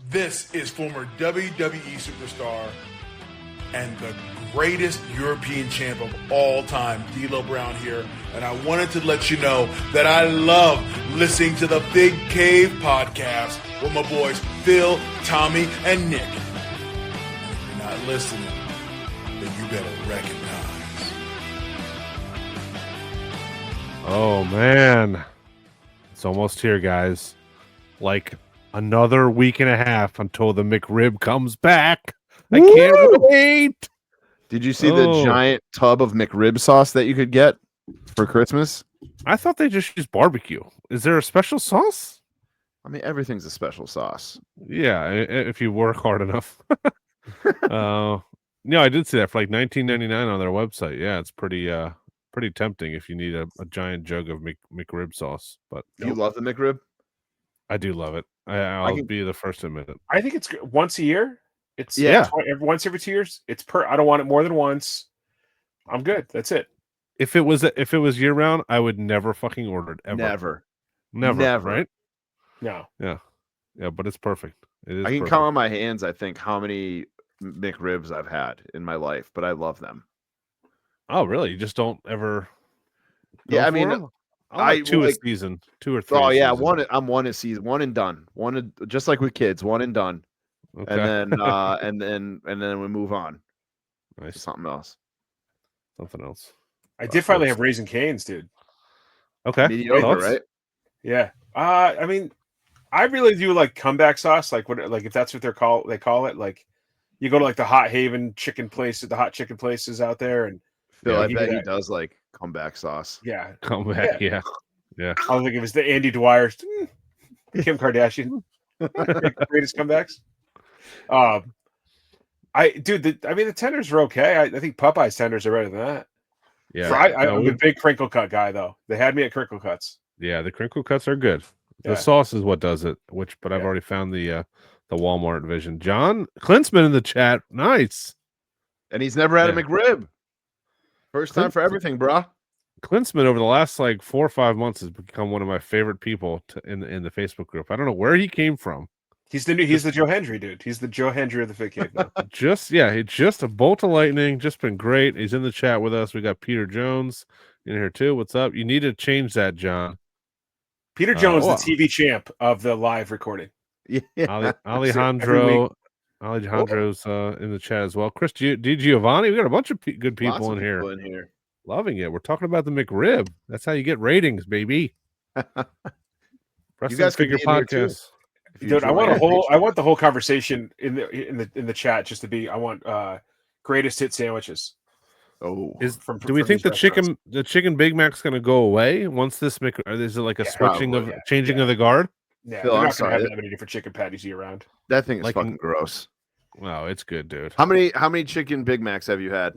This is former WWE superstar and the greatest European champ of all time, D'Lo Brown here. And I wanted to let you know that I love listening to the Big Cave podcast with my boys Phil, Tommy, and Nick. And if you're not listening, then you better recognize. Oh, man. It's almost here, guys. Like another week and a half until the McRib comes back. I can't wait. Did you see the giant tub of McRib sauce that you could get for Christmas? I thought they just used barbecue. Is there a special sauce? I mean, everything's a special sauce. Yeah, if you work hard enough. No, I did see that for like $19.99 on their website. Yeah, it's pretty tempting if you need a giant jug of McRib sauce. But you love the McRib? I do love it. I'll be the first to admit it. I think it's once a year. It's once every 2 years. It's I don't want it more than once. I'm good. That's it. If it was year round, I would never fucking order it ever. Never. Right? No. Yeah. But it's perfect. It is. I can perfect. count on my hands, I think, how many McRibs I've had in my life, but I love them. Oh, really? You just don't ever? Yeah, I mean, I two a season, 2 or 3. Oh yeah, I'm one a season, one and done. Just like with kids, one and done. Okay. And then and then we move on. Nice. Something else. I did finally have Raising Cane's, dude. Okay. Mediocre, right? Yeah. I mean, I really do like comeback sauce, like if that's what they call it. Like you go to like the Hot Haven chicken place, the hot chicken places out there, and Phil, I bet he does like comeback sauce. Yeah. Comeback, yeah. I don't think it was the Andy Dwyer, Kim Kardashian greatest comebacks. The tenders are okay. I think Popeye's tenders are better than that. Yeah, I'm a big crinkle cut guy though. They had me at crinkle cuts. Yeah, the crinkle cuts are good. The sauce is what does it. But I've already found the Walmart vision. John Klinsman in the chat, nice. And he's never had a McRib. First time for everything, brah. Klinsman over the last like 4 or 5 months has become one of my favorite people in the Facebook group. I don't know where he came from. He's the Joe Hendry dude. He's the Joe Hendry of the Fit Cave now. He's just a bolt of lightning. Just been great. He's in the chat with us. We got Peter Jones in here too. What's up? You need to change that, John. Peter Jones, the TV champ of the live recording. Yeah, Alejandro's in the chat as well. Chris Giovanni, we got a bunch of good people in here. Loving it. We're talking about the McRib. That's how you get ratings, baby. You guys figure podcast. Dude, I want the whole conversation in the chat just to be. I want greatest hit sandwiches. Do we think the chicken Big Mac's going to go away once this? Is it like a changing of the guard? Yeah, Phil, they're not going to have that many different chicken patties year round. That thing is fucking gross. No, it's good, dude. How many chicken Big Macs have you had?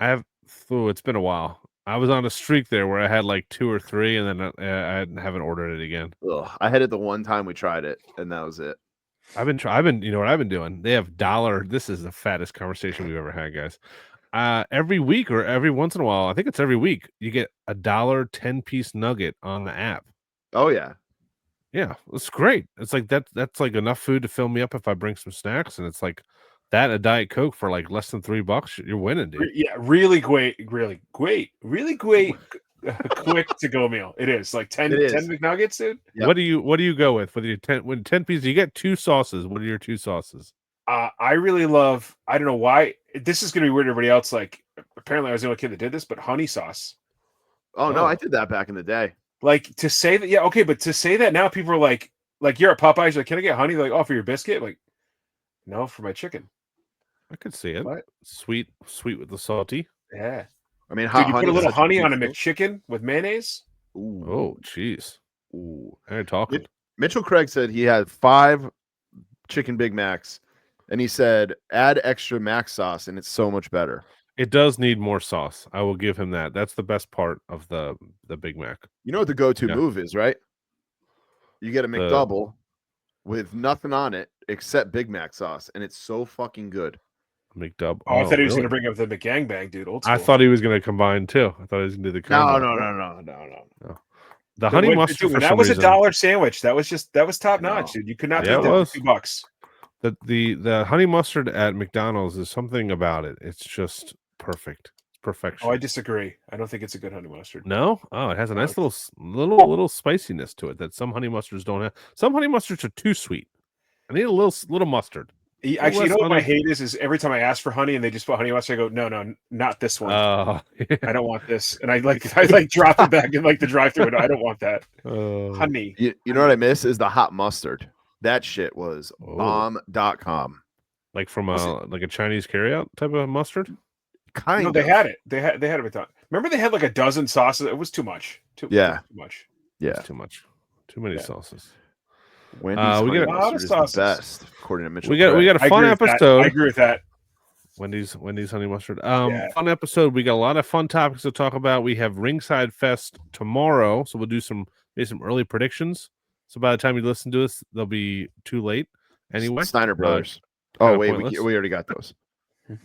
It's been a while. I was on a streak there where I had like 2 or 3, and then I haven't ordered it again. Ugh, I had it the one time we tried it, and that was it. You know what I've been doing? They have $. This is the fattest conversation we've ever had, guys. Every week or every once in a while, I think it's every week, you get $1 10-piece nugget on the app. Oh yeah. Yeah, it's great. It's like that's like enough food to fill me up if I bring some snacks, and it's like that a Diet Coke for like less than $3. You're winning, dude. Yeah, really great, quick to go meal. It is like 10 McNuggets, dude. Yep. What do you go with your 10 pieces? You get 2 sauces. What are your 2 sauces? I really love. I don't know why this is going to be weird to everybody else. Like apparently I was the only kid that did this, but honey sauce. Oh no, I did that back in the day. Like to say that, but to say that now, people are like you're at Popeyes, like, can I get honey? They're like, oh, for your biscuit? Like, no, for my chicken. I could see it. What? Sweet with the salty. Yeah. I mean, you put a little honey on a McChicken with mayonnaise. Ooh. Oh, jeez. Ooh, I ain't talking. Mitchell Craig said he had 5 chicken Big Macs, and he said add extra mac sauce, and it's so much better. It does need more sauce. I will give him that. That's the best part of the Big Mac. You know what the go-to move is, right? You get a McDouble with nothing on it except Big Mac sauce, and it's so fucking good. McDouble. Oh, I thought he was going to bring up the McGangbang, dude. Old school. I thought he was going to combine too. I thought he was going to do the combo. No. The honey mustard. Dude, that was $1 sandwich. That was top notch, dude. You could not beat that for $2. The honey mustard at McDonald's is something about it. It's just perfect. Perfection. Oh, I disagree. I don't think it's a good honey mustard. No? Oh, it has a nice little spiciness to it that some honey mustards don't have. Some honey mustards are too sweet. I need a little mustard. Actually, you know what my hate is every time I ask for honey and they just put honey mustard, I go, no, not this one. Yeah. I don't want this. And I drop it back in like the drive-thru window. I don't want that. Honey. You know what I miss is the hot mustard. That shit was bomb.com. Like from a Chinese carryout type of mustard? No, they had it. They had it with that. Remember they had like a dozen sauces. It was too much. Too much. Yeah. Too much. Too many sauces. Wendy's honey mustard is the best, according to Mitchell. We got a fun episode. I agree with that. Wendy's honey mustard. Fun episode. We got a lot of fun topics to talk about. We have Ringside Fest tomorrow, so we'll do some early predictions. So by the time you listen to us, they'll be too late. Anyway, Steiner Brothers. Wait, we already got those.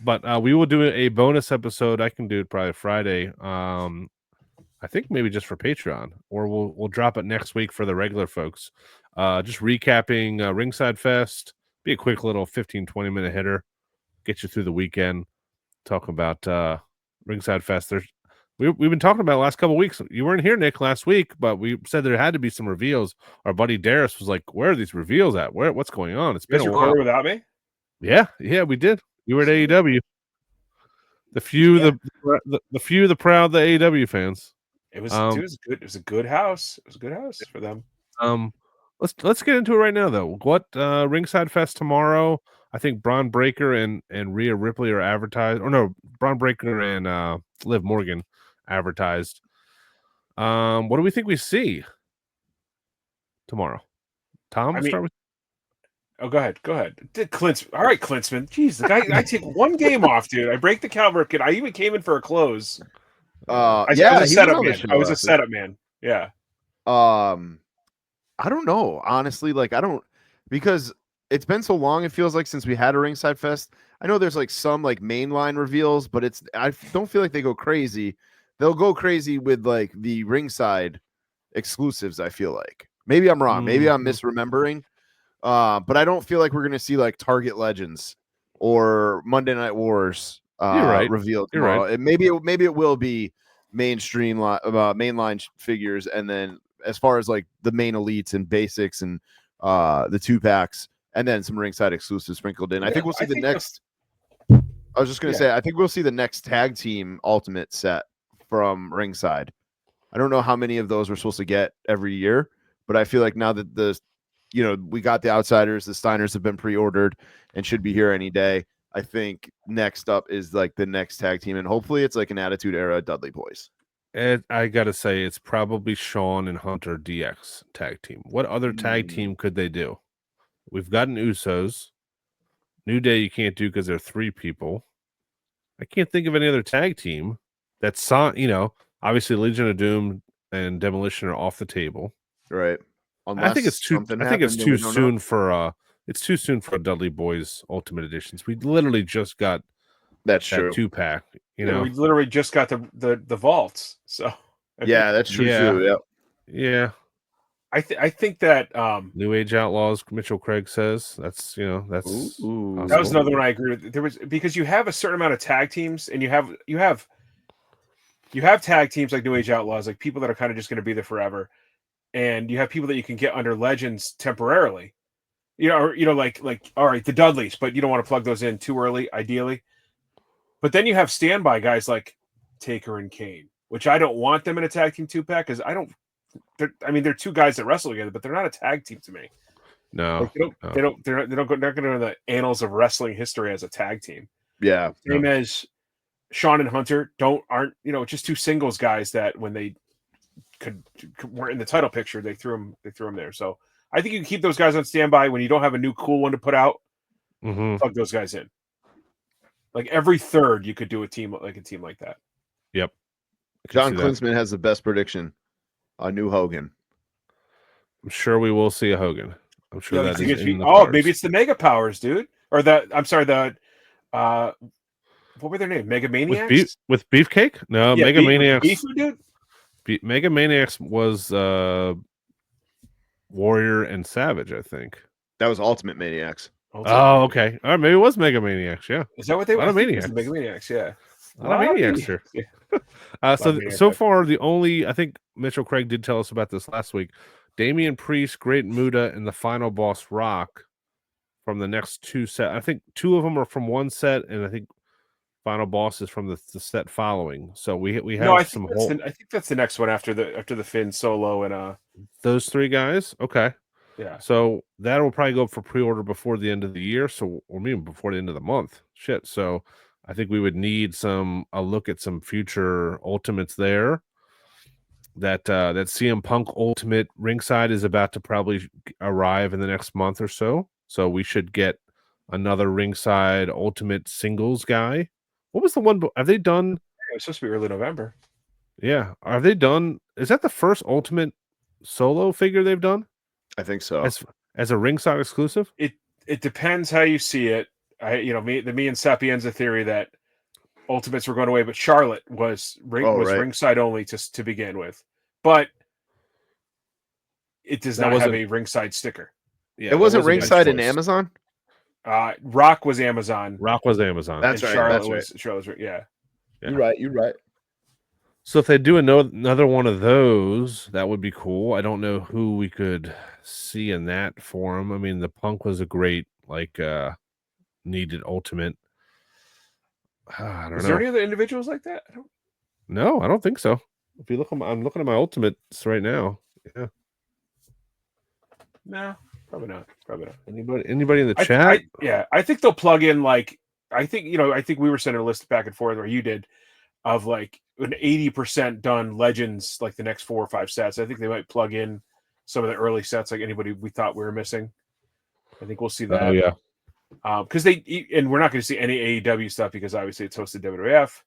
But we will do a bonus episode. I can do it probably Friday. I think maybe just for Patreon, or we'll drop it next week for the regular folks. Just recapping Ringside Fest. Be a quick little 15-20 minute hitter. Get you through the weekend. Talk about Ringside Fest. We've been talking about it the last couple of weeks. You weren't here, Nick, last week, but we said there had to be some reveals. Our buddy Darius was like, "Where are these reveals at? What's going on?" It's been a while. Without me? Yeah, we did. You were at AEW. The few, the proud, the AEW fans. It was good. It was a good house. It was a good house for them. Let's get into it right now, though. What Ringside Fest tomorrow? I think Braun Breaker and Rhea Ripley are advertised. Or no, Braun Breaker and Liv Morgan advertised. What do we think we see tomorrow? Tom, start with. Oh, go ahead. All right, Klinsman. Jeez, the guy. I take one game off, dude. I break the Calvert. I even came in for a close. I was a setup man. I was a setup man. Yeah. I don't know, honestly. Because it's been so long. It feels like since we had a Ringside Fest. I know there's like some like mainline reveals, but I don't feel like they go crazy. They'll go crazy with like the Ringside exclusives. I feel like maybe I'm wrong. Maybe I'm misremembering. But I don't feel like we're gonna see like Target Legends or Monday Night Wars revealed tomorrow. Right. And maybe it will be mainline figures, and then as far as like the main elites and basics and the 2-packs, and then some Ringside exclusives sprinkled in. I think we'll see the next. I was just gonna say I think we'll see the next tag team ultimate set from Ringside. I don't know how many of those we're supposed to get every year, but I feel like now that we got the Outsiders, the Steiners have been pre-ordered and should be here any day. I think next up is like the next tag team, and hopefully it's like an Attitude Era Dudley Boys. I gotta say, it's probably Shawn and Hunter DX tag team. What other tag team could they do? We've gotten Usos. New Day you can't do because they're 3 people. I can't think of any other tag team that's obviously Legion of Doom and Demolition are off the table. Right. Unless I think it's too soon for a Dudley Boys Ultimate Editions. We literally just got that 2-pack. We literally just got the vaults. So that's true too. Yeah. I think that New Age Outlaws, Mitchell Craig says that's that was another one I agree with. There was because you have a certain amount of tag teams, and you have tag teams like New Age Outlaws, like people that are kind of just going to be there forever. And you have people that you can get under Legends temporarily, like all right, the Dudleys, but you don't want to plug those in too early, ideally. But then you have standby guys like Taker and Kane, which I don't want them in a tag team 2-pack because they're 2 guys that wrestle together, but they're not a tag team to me. No, they're not going to go in the annals of wrestling history as a tag team. Yeah, same as Shawn and Hunter aren't just 2 singles guys that when they weren't in the title picture, they threw them there. So I think you can keep those guys on standby when you don't have a new cool one to put out. Plug those guys in. Like every third, you could do a team like that. Yep. John Klinsman has the best prediction. A new Hogan. I'm sure we will see a Hogan. I'm sure that is in the cards. Maybe it's the Mega Powers, dude, or what were their names? Mega Maniacs with Beefcake? No, Mega Maniacs. Beef, dude. Mega Maniacs was Warrior and Savage, I think. That was Ultimate Maniacs. Ultimate Oh, Maniacs. okay. All right, maybe it was Mega Maniacs. Yeah, Is that what they were? Maniacs. Mega Maniacs, yeah. A lot of Maniacs here. Yeah. So far, the only, I think Mitchell Craig did tell us about this last week. Damian Priest, Great Muta, and the final boss Rock from the next 2 sets. I think 2 of them are from one set, and I think final boss is from the set following. So we have I some think I think that's the next one after the Finn Solo and those 3 guys. Okay. Yeah. So that will probably go up for pre-order before the end of the year. So, or maybe before the end of the month. Shit. So I think we would need a look at some future Ultimates there. That CM Punk Ultimate Ringside is about to probably arrive in the next month or so. So we should get another Ringside Ultimate Singles guy. What was the one? Have they done? It was supposed to be early November. Yeah. Are they done? Is that the first Ultimate solo figure they've done? I think so. As a Ringside exclusive? It depends how you see it. Me and Sapienza theory that Ultimates were going away, but Charlotte was ringside only to begin with. But it does not have a ringside sticker. Yeah, it wasn't ringside in Amazon? Rock was Amazon. That's right. Charlotte's yeah. You're right. So if they do another one of those, that would be cool. I don't know who we could see in that form. I mean, the Punk was a great needed Ultimate. I don't know. Is there any other individuals like that? No, I don't think so. If you look, I'm looking at my Ultimates right now. Yeah. No, probably not. Anybody in the chat? I think they'll plug in I think we were sending a list back and forth, or you did, of like an 80% done Legends, like the next 4 or 5 sets. I think they might plug in some of the early sets, like anybody we thought we were missing. I think we'll see that. Oh yeah. Because we're not going to see any AEW stuff because obviously it's hosted WWF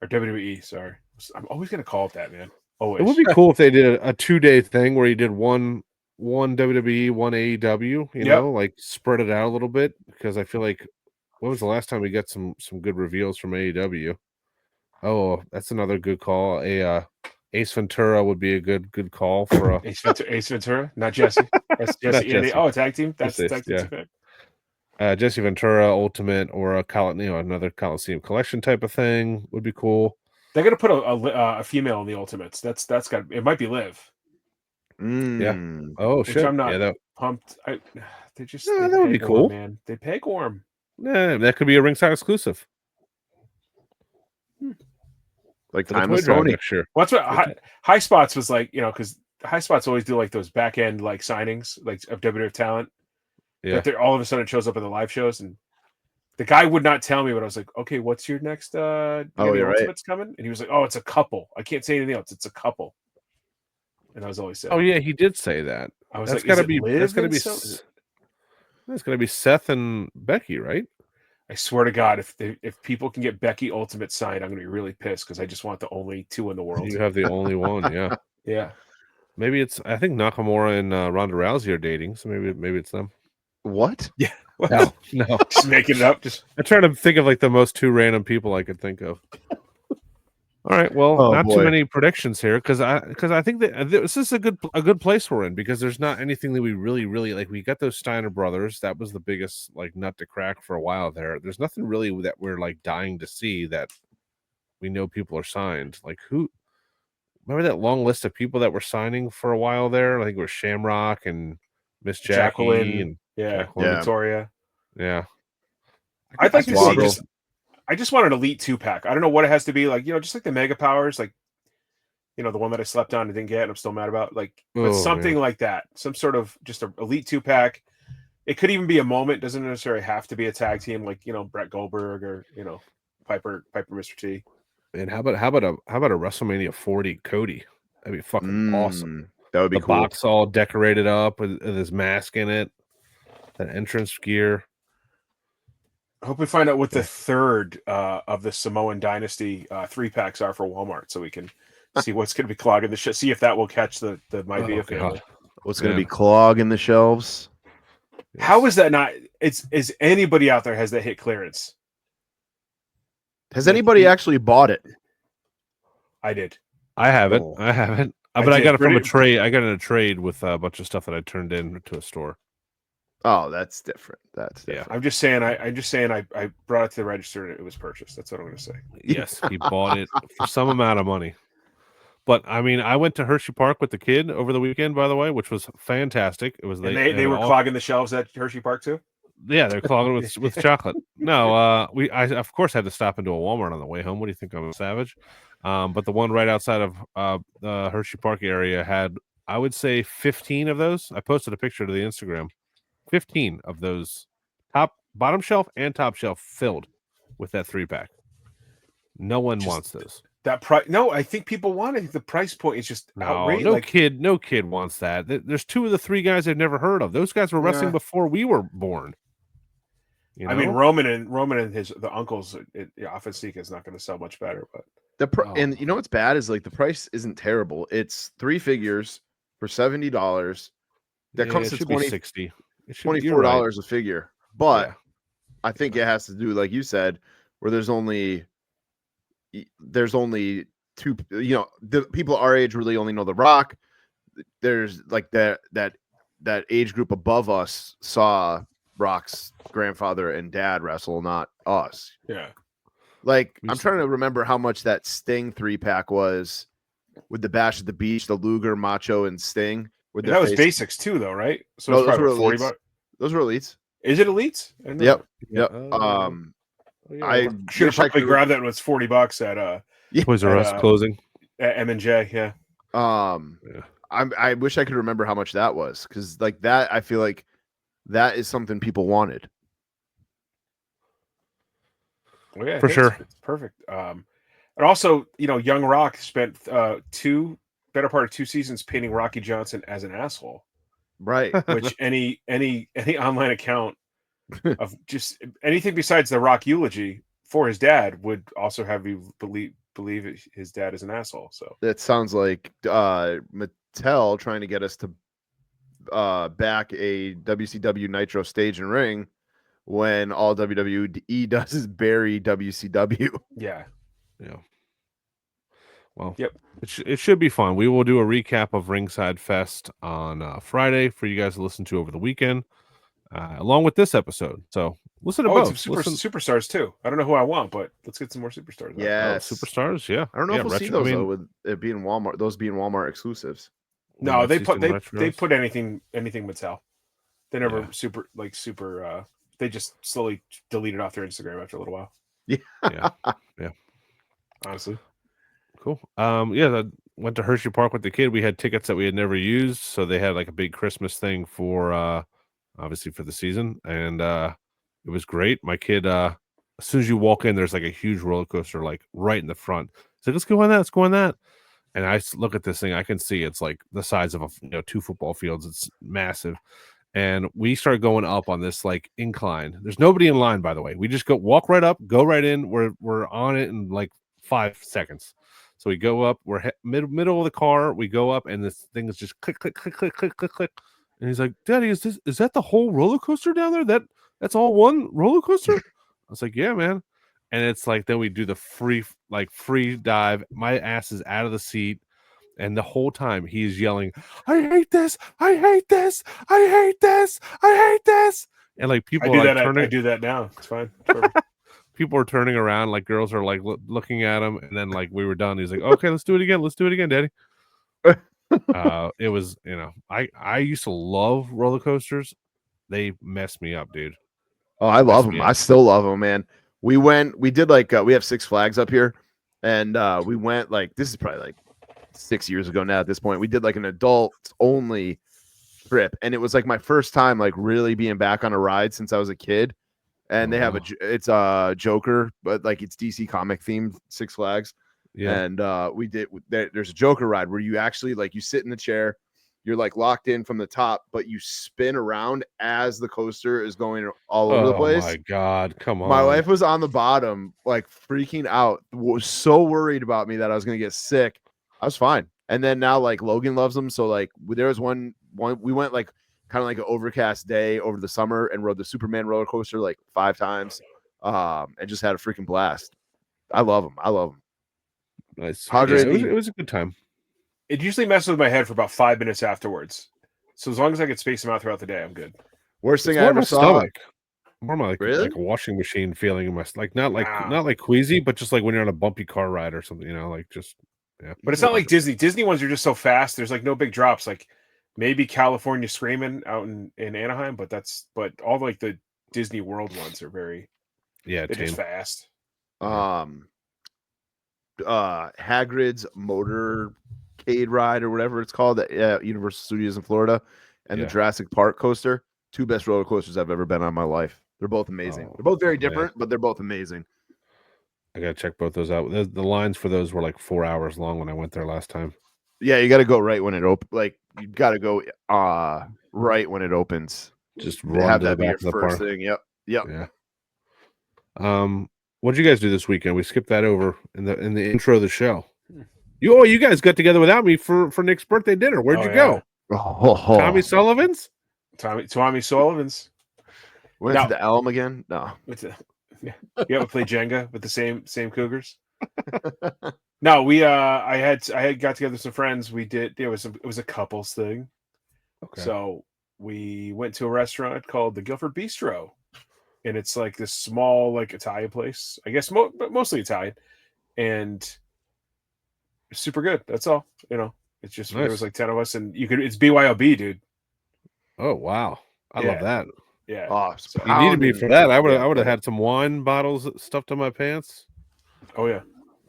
or WWE. Sorry, I'm always going to call it that, man. Always. It would be cool if they did a 2-day thing where you did one WWE, one AEW. You know, like spread it out a little bit, because I feel like, when was the last time we got some good reveals from AEW? Oh, that's another good call. Ace Ventura would be a good call for a Ace Ventura, not Jesse. That's Jesse. A tag team. That's the tag team. Yeah. Jesse Ventura Ultimate, or another Coliseum Collection type of thing would be cool. They're gonna put a female in the Ultimates. That's got. It might be Liv. Yeah. Oh shit. I'm not pumped. That would be cool, man. They pegworm. Yeah, that could be a Ringside exclusive. Like time of Sony. Sure. Well, that's what High Spots was like. Because High Spots always do like those back end like signings like of WWF talent. Yeah. But all of a sudden it shows up in the live shows, and the guy would not tell me, but I was like, okay, what's your next Ultimates coming? And he was like, oh, it's a couple. I can't say anything else. It's a couple. And I was always saying, oh yeah, he did say that. I was that's like, that's gotta be Seth and Becky, right? I swear to God, if people can get Becky Ultimate signed, I'm gonna be really pissed, because I just want the only 2 in the world. You have the only one, yeah. Yeah. Maybe I think Nakamura and Ronda Rousey are dating, so maybe it's them. What? Yeah. No. Just making it up. I'm trying to think of like the most 2 random people I could think of. All right, well, not too many predictions here, because I think that this is a good place we're in, because there's not anything that we really like. We got those Steiner brothers. That was the biggest like nut to crack for a while there. There's nothing really that we're like dying to see that we know people are signed. Like, who? Remember that long list of people that were signing for a while there? I think it was Shamrock and Miss Jacqueline and Jacqueline Victoria. Yeah. I'd like to see I just want an Elite 2-pack. I don't know what it has to be, like, just like the Mega Powers, like, the one that I slept on and didn't get and I'm still mad about, like, but something like that. Some sort of just a Elite 2-pack. It could even be a moment. It doesn't necessarily have to be a tag team, like, Brett Goldberg or, Piper Mr. T. And how about a WrestleMania 40 Cody? That'd be fucking awesome. That would be cool. The box all decorated up with his mask in it. That entrance gear. I hope we find out what the third of the Samoan Dynasty 3-packs are for Walmart, so we can see what's going to be clogging the shit. See if that will catch the My Via family. What's going to be clogging the shelves? Yes. How is that not? Is anybody out there has that hit clearance? Has anybody actually bought it? I did. I haven't. But I got it from a trade. I got it in a trade with a bunch of stuff that I turned in to a store. Oh, that's different. That's different. I'm just saying. I brought it to the register and it was purchased. That's what I'm going to say. Yes, he bought it for some amount of money. But I mean, I went to Hershey Park with the kid over the weekend, by the way, which was fantastic. It was they were clogging the shelves at Hershey Park too. Yeah, they're clogging with chocolate. No, I of course had to stop into a Walmart on the way home. What do you think? I'm a savage. But the one right outside of the Hershey Park area had, I would say, 15 of those. I posted a picture to the Instagram. 15 of those bottom shelf and top shelf filled with that 3-pack. No one wants those. That price? No, I think people want it. The price point is just outrageous. No kid wants that. There's 2 of the 3 guys I've never heard of. Those guys were wrestling before we were born. You know? I mean, Roman and the uncles, Alpha Seek is not going to sell much better. But and you know what's bad is like the price isn't terrible. It's 3 figures for $70. That comes to $60. $24 a figure. But I think it has to do, like you said, where there's only 2. You know, the people our age really only know The Rock. There's like that age group above us saw Rock's grandfather and dad wrestle, not us. Yeah. Like, I'm trying to remember how much that Sting 3-pack was with the Bash at the Beach, the Luger, Macho, and Sting. That was basics too, though, right? So no, those were $40. Those were Elites. Is it Elites? Yep. I should have probably grabbed that when it's $40 at Toys R Us closing at M&J. Yeah. I wish I could remember how much that was, because like that, I feel like that is something people wanted. Well, yeah, for sure. It's perfect. And also, you know, Young Rock spent better part of 2 seasons painting Rocky Johnson as an asshole. Right. Which any online account of just anything besides the Rock eulogy for his dad would also have you believe his dad is an asshole. So that sounds like Mattel trying to get us to back a WCW Nitro stage and ring when all WWE does is bury WCW. Yeah. Well, it should be fun. We will do a recap of Ringside Fest on Friday for you guys to listen to over the weekend, along with this episode. So listen to both. Superstars too. I don't know who I want, but let's get some more superstars. Yeah, superstars. Yeah, I don't know if we'll see those though, with it being Walmart. Those being Walmart exclusives. No, they put anything Mattel. They never super. They just slowly deleted off their Instagram after a little while. Yeah. Honestly. Cool. I went to Hershey Park with the kid. We had tickets that we had never used, so they had like a big Christmas thing for obviously for the season, and it was great. My kid, as soon as you walk in, there's like a huge roller coaster like right in the front. So let's go on that. Let's go on that. And I look at this thing. I can see it's like the size of 2 football fields. It's massive. And we start going up on this like incline. There's nobody in line, by the way. We just walk right up, go right in. We're on it in like 5 seconds. So we go up, we're middle of the car, we go up, and this thing is just click, click, click, click, click, click, click. And he's like, Daddy, is that the whole roller coaster down there? That's all one roller coaster? I was like, yeah, man. And it's like, then we do the free dive. My ass is out of the seat. And the whole time he's yelling, I hate this, I hate this, I hate this, I hate this. And like people I do that now. It's fine. People are turning around, like girls are like looking at him, and then like we were done. He's like, "Okay, let's do it again, Daddy." It was, I used to love roller coasters. They messed me up, dude. Oh, I love them. I still love them, man. We did like we have Six Flags up here, and we went like this is probably like 6 years ago now. At this point, we did like an adult only trip, and it was like my first time like really being back on a ride since I was a kid. And they have it's a Joker, but like it's DC comic themed Six Flags. Yeah. And there's a Joker ride where you actually like you sit in the chair, you're like locked in from the top, but you spin around as the coaster is going all over the place. Oh my God, come on. My wife was on the bottom, like freaking out, was so worried about me that I was gonna get sick. I was fine. And then now like Logan loves them. So like there was one we went like kind of like an overcast day over the summer and rode the Superman roller coaster like 5 times and just had a freaking blast. I love them. Nice. It was a good time. It usually messes with my head for about 5 minutes afterwards. So as long as I can space them out throughout the day, I'm good. Worst thing I ever saw. Stomach. More like Really? like a washing machine feeling in my not like queasy, but just like when you're on a bumpy car ride or something, like just yeah. But it's not like Disney. Disney ones are just so fast. There's like no big drops. Like maybe California Screaming out in Anaheim, but all like the Disney World ones are they're just fast. Hagrid's motorcade ride or whatever it's called at Universal Studios in Florida, and the Jurassic Park coaster. 2 best roller coasters I've ever been on in my life. They're both amazing. They're both very different, but they're both amazing. I gotta check both those out. The lines for those were like 4 hours long when I went there last time. Yeah, you got to go right when it opens. Like you got to go right when it opens. Just run to the back of the park. Thing. Yep. Yeah. What did you guys do this weekend? We skipped that over in the intro of the show. You guys got together without me for Nick's birthday dinner. Where'd you go? Tommy Sullivan's. Tommy Sullivan's. Went to the Elm again. No. You ever play Jenga with the same Cougars? No, I had got together with some friends. We did. It was a couples thing. Okay. So we went to a restaurant called the Guilford Bistro, and it's like this small like Italian place. I guess but mostly Italian, and it's super good. That's all. It's just nice. There was like 10 of us, and it's BYOB, dude. Oh wow, I love that. Yeah. Oh, so you needed me for that. I would have had some wine bottles stuffed in my pants. Oh yeah.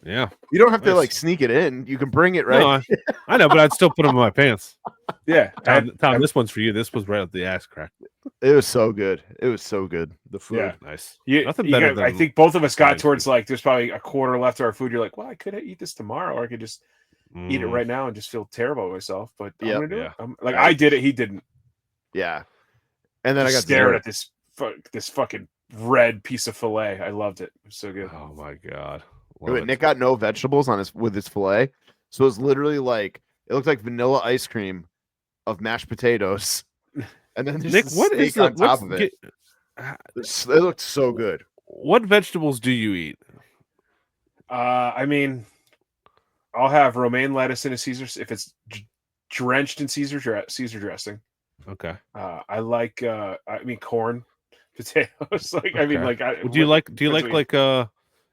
Yeah. You don't have to like sneak it in. You can bring it right. No, I know, but I'd still put them in my pants. Yeah. Tom, this one's for you. This was right up the ass crack. It was so good. The food, nice. Nothing better than I think both of us got towards like there's probably a quarter left of our food. You're like, well, I could eat this tomorrow, or I could just eat it right now and just feel terrible about myself. But I'm gonna do it. I did it. He didn't. Yeah. And then I got stared at this fucking red piece of filet. I loved it. It was so good. Oh my god. Wait, Nick got no vegetables with his filet, so it's literally like it looked like vanilla ice cream of mashed potatoes, and then there's Nick, what is on top of it? It looked so good. What vegetables do you eat? I mean, I'll have romaine lettuce in a Caesar if it's drenched in Caesar dressing. Okay. I like corn, potatoes. Like okay. Do you like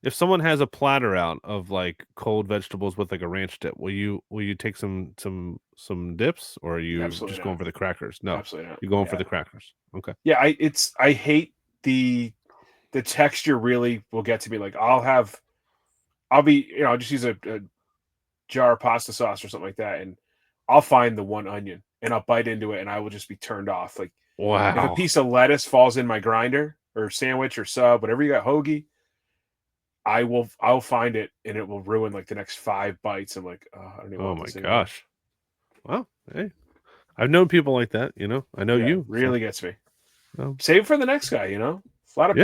if someone has a platter out of like cold vegetables with like a ranch dip, will you take some dips, or are you just going for the crackers? No, absolutely not. You're going for the crackers. Okay. Yeah, I hate the texture. Really will get to me. Like I'll just use a jar of pasta sauce or something like that, and I'll find the one onion and I'll bite into it, and I will just be turned off. Like wow, if a piece of lettuce falls in my grinder or sandwich or sub, whatever you got, hoagie, I'll find it, and it will ruin like the next 5 bites. I'm like, I don't even. Oh my gosh! Well, hey, I've known people like that. I know you really gets me. Save it for the next guy. A lot of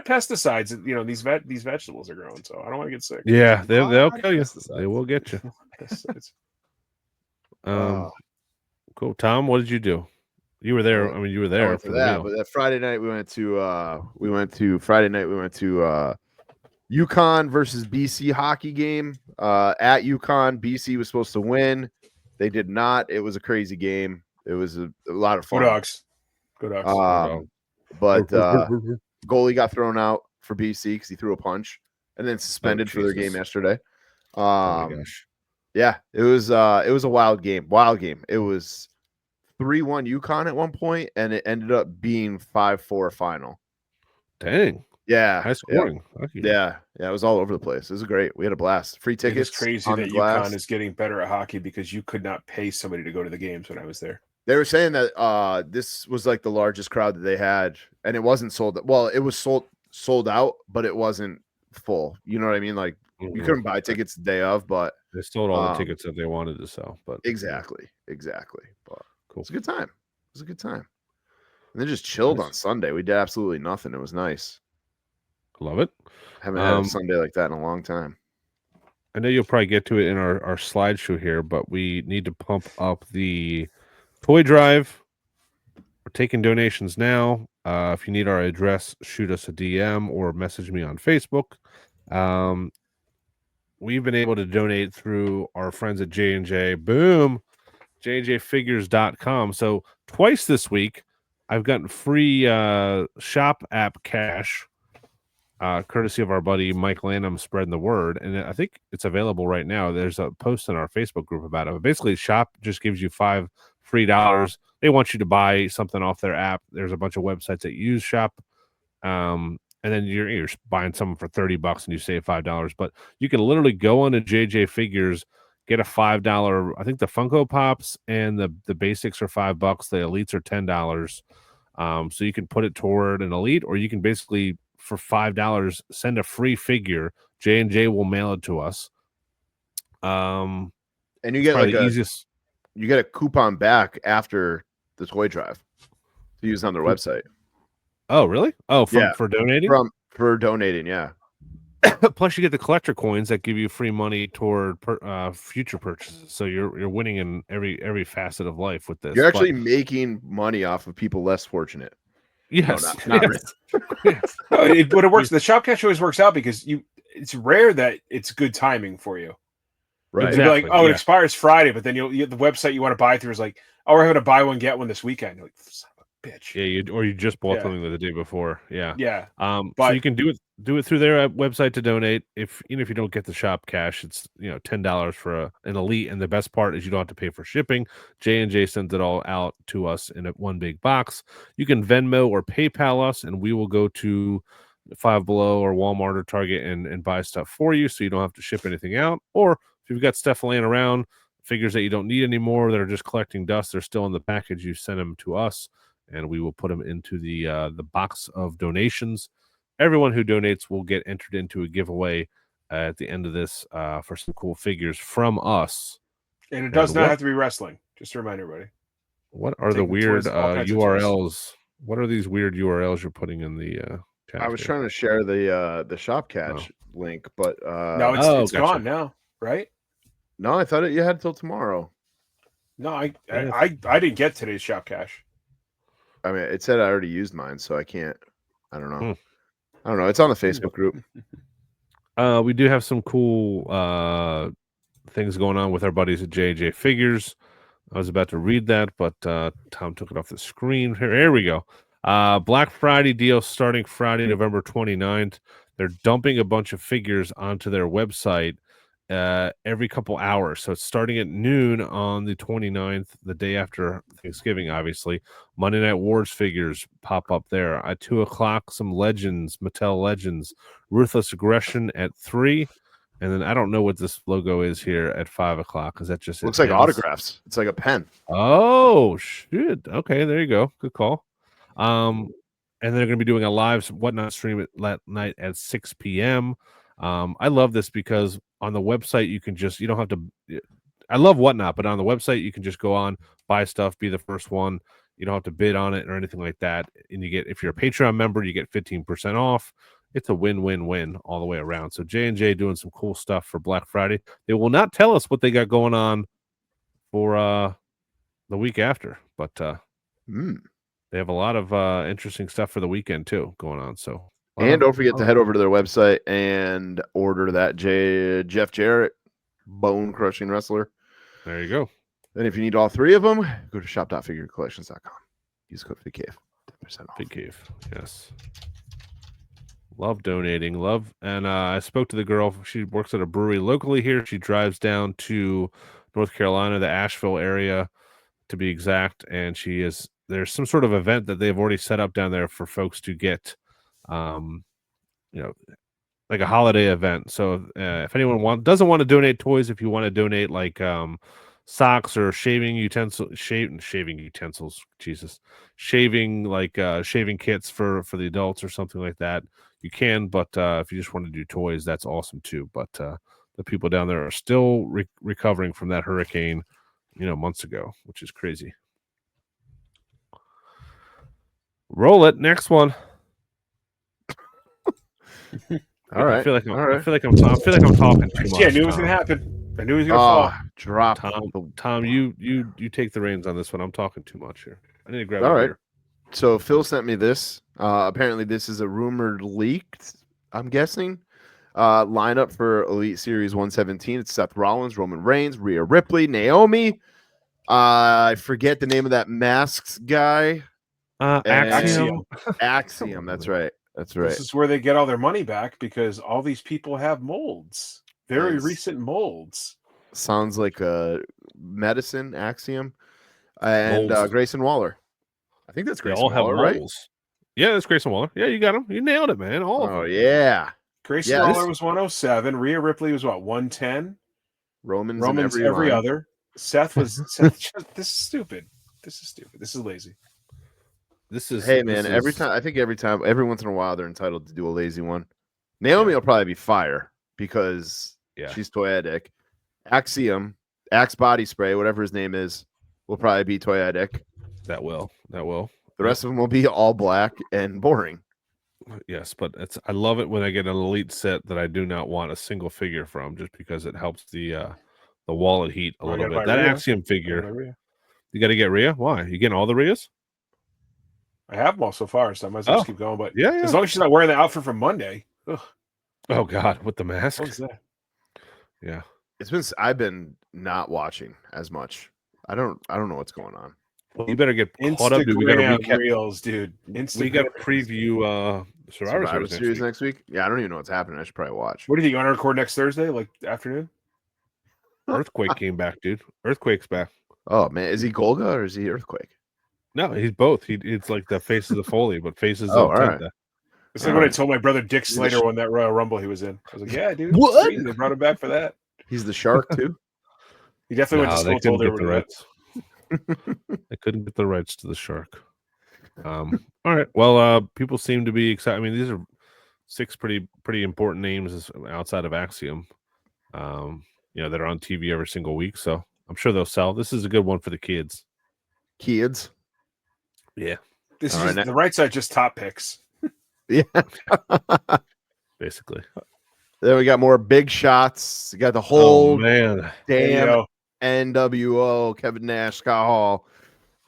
pesticides. These vegetables are growing, so I don't want to get sick. Yeah, they'll kill you. They will get you. Cool. Tom, what did you do? You were there. I mean, you were there for that. But that Friday night we went to UConn versus BC hockey game. At UConn, BC was supposed to win. They did not. It was a crazy game. It was a lot of fun. Go dogs. But goalie got thrown out for BC because he threw a punch, and then suspended for their game yesterday. Oh my gosh. Yeah, it was a wild game. It was 3-1 UConn at one point, and it ended up being 5-4 final. Dang. Yeah. High scoring. Yeah. It was all over the place. It was great. We had a blast. Free tickets. It's crazy that UConn is getting better at hockey because you could not pay somebody to go to the games when I was there. They were saying that this was like the largest crowd that they had, and it wasn't sold. Well, it was sold out, but it wasn't full. You know what I mean? Like you couldn't buy tickets the day of, but they sold all the tickets that they wanted to sell. But exactly. But cool. It's a good time. And they just chilled on Sunday. We did absolutely nothing. It was nice. Love it. Haven't had a Sunday like that in a long time. I know you'll probably get to it in our slideshow here, but we need to pump up the toy drive. We're taking donations now. If you need our address, shoot us a DM or message me on Facebook. We've been able to donate through our friends at J&J. Boom. JJFigures.com. So twice this week, I've gotten free shop app cash, courtesy of our buddy Mike Lanham spreading the word, and I think it's available right now. There's a post in our Facebook group about it. But basically, shop just gives you $5 free. They want you to buy something off their app. There's a bunch of websites that use shop, and then you're buying something for $30 and you save $5. But you can literally go on to JJ Figures, get a $5. I think the Funko Pops and the basics are $5. The Elites are $10. So you can put it toward an Elite, or you can basically for $5 send a free figure. J&J will mail it to us. And you get like you get a coupon back after the toy drive to use on their website. Oh, really? Oh, for donating? For donating, yeah. Plus, you get the collector coins that give you free money toward future purchases. So you're winning in every facet of life with this. You're actually making money off of people less fortunate. Yes, no, not yes. really. Yes. But it works. The shop cash always works out because it's rare that it's good timing for you. Right. Exactly. Like, it expires Friday, but then the website you want to buy through is like, we're having a buy one get one this weekend. You're like, son of a bitch. Yeah, you just bought something the day before. Yeah. Yeah. So you can do it through their website to donate. If you don't get the shop cash, it's $10 for an Elite, and the best part is you don't have to pay for shipping. J&J sends it all out to us in one big box. You can Venmo or PayPal us, and we will go to Five Below or Walmart or Target and buy stuff for you, so you don't have to ship anything out. Or if you've got stuff laying around, figures that you don't need anymore that are just collecting dust, they're still in the package, you send them to us, and we will put them into the box of donations. Everyone who donates will get entered into a giveaway at the end of this for some cool figures from us. And it does not have to be wrestling. Just to remind everybody. What are the weird URLs? What are these weird URLs you're putting in the chat? I was trying to share the shop catch link, but no, it's gone now, right? No, I thought you had till tomorrow. No, I didn't get today's shop cash. I mean, it said I already used mine, so I can't. I don't know. I don't know. It's on the Facebook group. We do have some cool things going on with our buddies at JJ Figures. I was about to read that, but Tom took it off the screen. Here we go. Black Friday deal starting Friday, November 29th. They're dumping a bunch of figures onto their website every couple hours. So it's starting at noon on the 29th, the day after Thanksgiving, obviously. Monday Night Wars figures pop up there. At 2 o'clock, some Legends, Mattel Legends. Ruthless Aggression at 3. And then I don't know what this logo is here at 5 o'clock. Because that just looks like autographs. It's like a pen. Oh, shit. Okay, there you go. Good call. And they're going to be doing a live Whatnot stream at night at 6 p.m. I love this because on the website you don't have to. I love Whatnot, but on the website you can just go on, buy stuff, be the first one. You don't have to bid on it or anything like that. And if you're a Patreon member, you get 15% off. It's a win-win-win all the way around. So J&J doing some cool stuff for Black Friday. They will not tell us what they got going on for the week after, but they have a lot of interesting stuff for the weekend too going on. So. And don't forget to head over to their website and order that Jeff Jarrett bone crushing wrestler. There you go. And if you need all three of them, go to shop.figurecollections.com. Use code Big Cave. 10% off. Big Cave. Yes. Love donating. And I spoke to the girl. She works at a brewery locally here. She drives down to North Carolina, the Asheville area, to be exact. And there's some sort of event that they've already set up down there for folks to get. Like a holiday event. So if anyone doesn't want to donate toys, if you want to donate like socks or shaving utensils, shaving kits for the adults or something like that, you can. But if you just want to do toys, that's awesome too. But the people down there are still recovering from that hurricane, months ago, which is crazy. Roll it. Next one. All right. I feel like I'm talking too much. Yeah, I knew it was gonna happen. I knew he was gonna fall. Drop. Tom, you take the reins on this one. I'm talking too much here. I need to grab. All right. So Phil sent me this. Apparently, this is a rumored leak. I'm guessing. Lineup for Elite Series 117. It's Seth Rollins, Roman Reigns, Rhea Ripley, Naomi. I forget the name of that masks guy. Axiom. Axiom. That's right. That's right. This is where they get all their money back because all these people have molds. Very recent molds. Sounds like a medicine. Axiom and Grayson Waller. I think that's Grayson Waller, right? Yeah, that's Grayson Waller. Yeah, you got him. You nailed it, man. All of them. Yeah. Grayson Waller was 107. Rhea Ripley was what, 110? Roman's every other. Seth was this is stupid. This is stupid. This is lazy. Every time, every once in a while, they're entitled to do a lazy one. Naomi will probably be fire because she's toyetic. Axiom, Axe body spray, whatever his name is, will probably be toyetic. That will. The rest of them will be all black and boring. Yes, but I love it when I get an elite set that I do not want a single figure from, just because it helps the wallet heat a little bit. That Rhea. Axiom figure, you got to get Rhea. Why? You getting all the Rheas? I have them all so far, so I might as well just keep going. But as long as she's not wearing the outfit from Monday. Ugh. Oh God, with the mask. What was that? Yeah, I've been not watching as much. I don't know what's going on. Well, you better get caught up. Dude. We got to recap reels, dude. We got to preview Survivor Series next week. Yeah, I don't even know what's happening. I should probably watch. What do you think? You want to record next Thursday, like afternoon? Earthquake came back, dude. Earthquake's back. Oh man, is he Golga or is he Earthquake? No, he's both. It's like the faces of Foley, but faces of right. It's like when I told my brother Dick Slater won that Royal Rumble he was in. I was like, yeah, dude. What? They brought him back for that. He's the Shark too. He definitely went to Stone Cold the rights. They couldn't get the rights to the Shark. All right. Well, people seem to be excited. I mean, these are 6 pretty important names outside of Axiom. That are on TV every single week. So I'm sure they'll sell. This is a good one for the kids. Kids. Yeah. This is the right side, just top picks. Yeah. Basically. Then we got more big shots. You got the whole damn NWO, Kevin Nash, Scott Hall,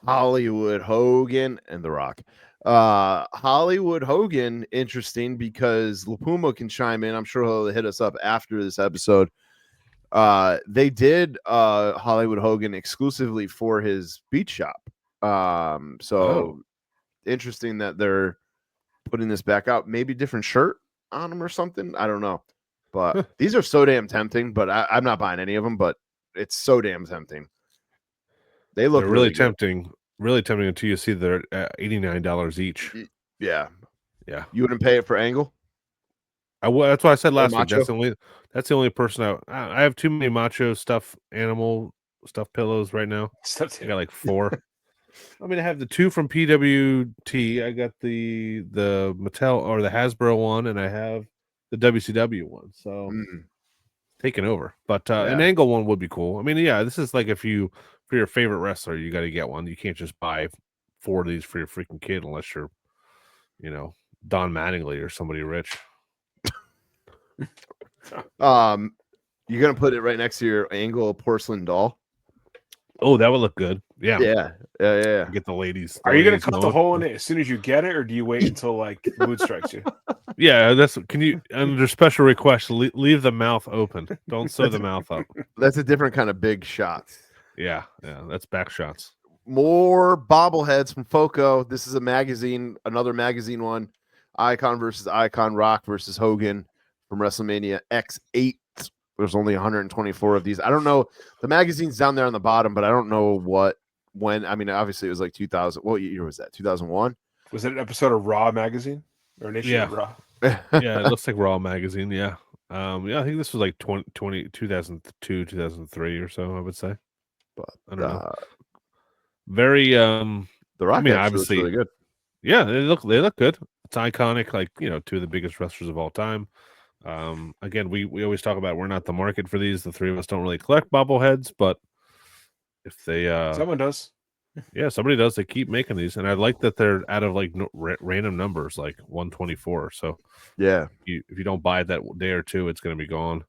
Hollywood Hogan, and The Rock. Hollywood Hogan, interesting because LaPuma can chime in. I'm sure he'll hit us up after this episode. They did Hollywood Hogan exclusively for his beach shop. Interesting that they're putting this back out. Maybe different shirt on them or something. I don't know. But these are so damn tempting, but I'm not buying any of them, but it's so damn tempting. They're really tempting. Really tempting until you see they're $89 each. Yeah. Yeah. You wouldn't pay it for Angle? That's what I said last week. That's the only person I have too many Macho animal stuffed pillows right now. I got like 4. I mean, I have the 2 from PWT. I got the Mattel or the Hasbro one, and I have the WCW one. So taking over. But an Angle one would be cool. I mean, this is like for your favorite wrestler, you got to get one. You can't just buy 4 of these for your freaking kid unless you're, Don Mattingly or somebody rich. You're gonna put it right next to your Angle porcelain doll. Oh, that would look good. Yeah. Get the ladies. Are you gonna cut the hole in it as soon as you get it, or do you wait until like the mood strikes you? Yeah, can you under special request leave the mouth open? Don't sew the mouth up. That's a different kind of big shot. Yeah, that's back shots. More bobbleheads from Foco. This is another magazine one. Icon versus Icon, Rock versus Hogan from WrestleMania X8. There's only 124 of these. I don't know. The magazine's down there on the bottom, but I don't know when. I mean, obviously it was like 2000. What year was that? 2001? Was it an episode of Raw magazine or Nation of Raw? Yeah, it looks like Raw magazine. Yeah. I think this was like 2002, 2003 or so, I would say. But I don't know. Very The Rock obviously looks really good. Yeah, they look good. It's iconic, like 2 of the biggest wrestlers of all time. Again, we always talk about we're not the market for these. The 3 of us don't really collect bobbleheads, but if they someone does. Yeah, somebody does. They keep making these, and I like that they're out of like random numbers, like 124. So yeah, if you don't buy it that day or 2, it's going to be gone.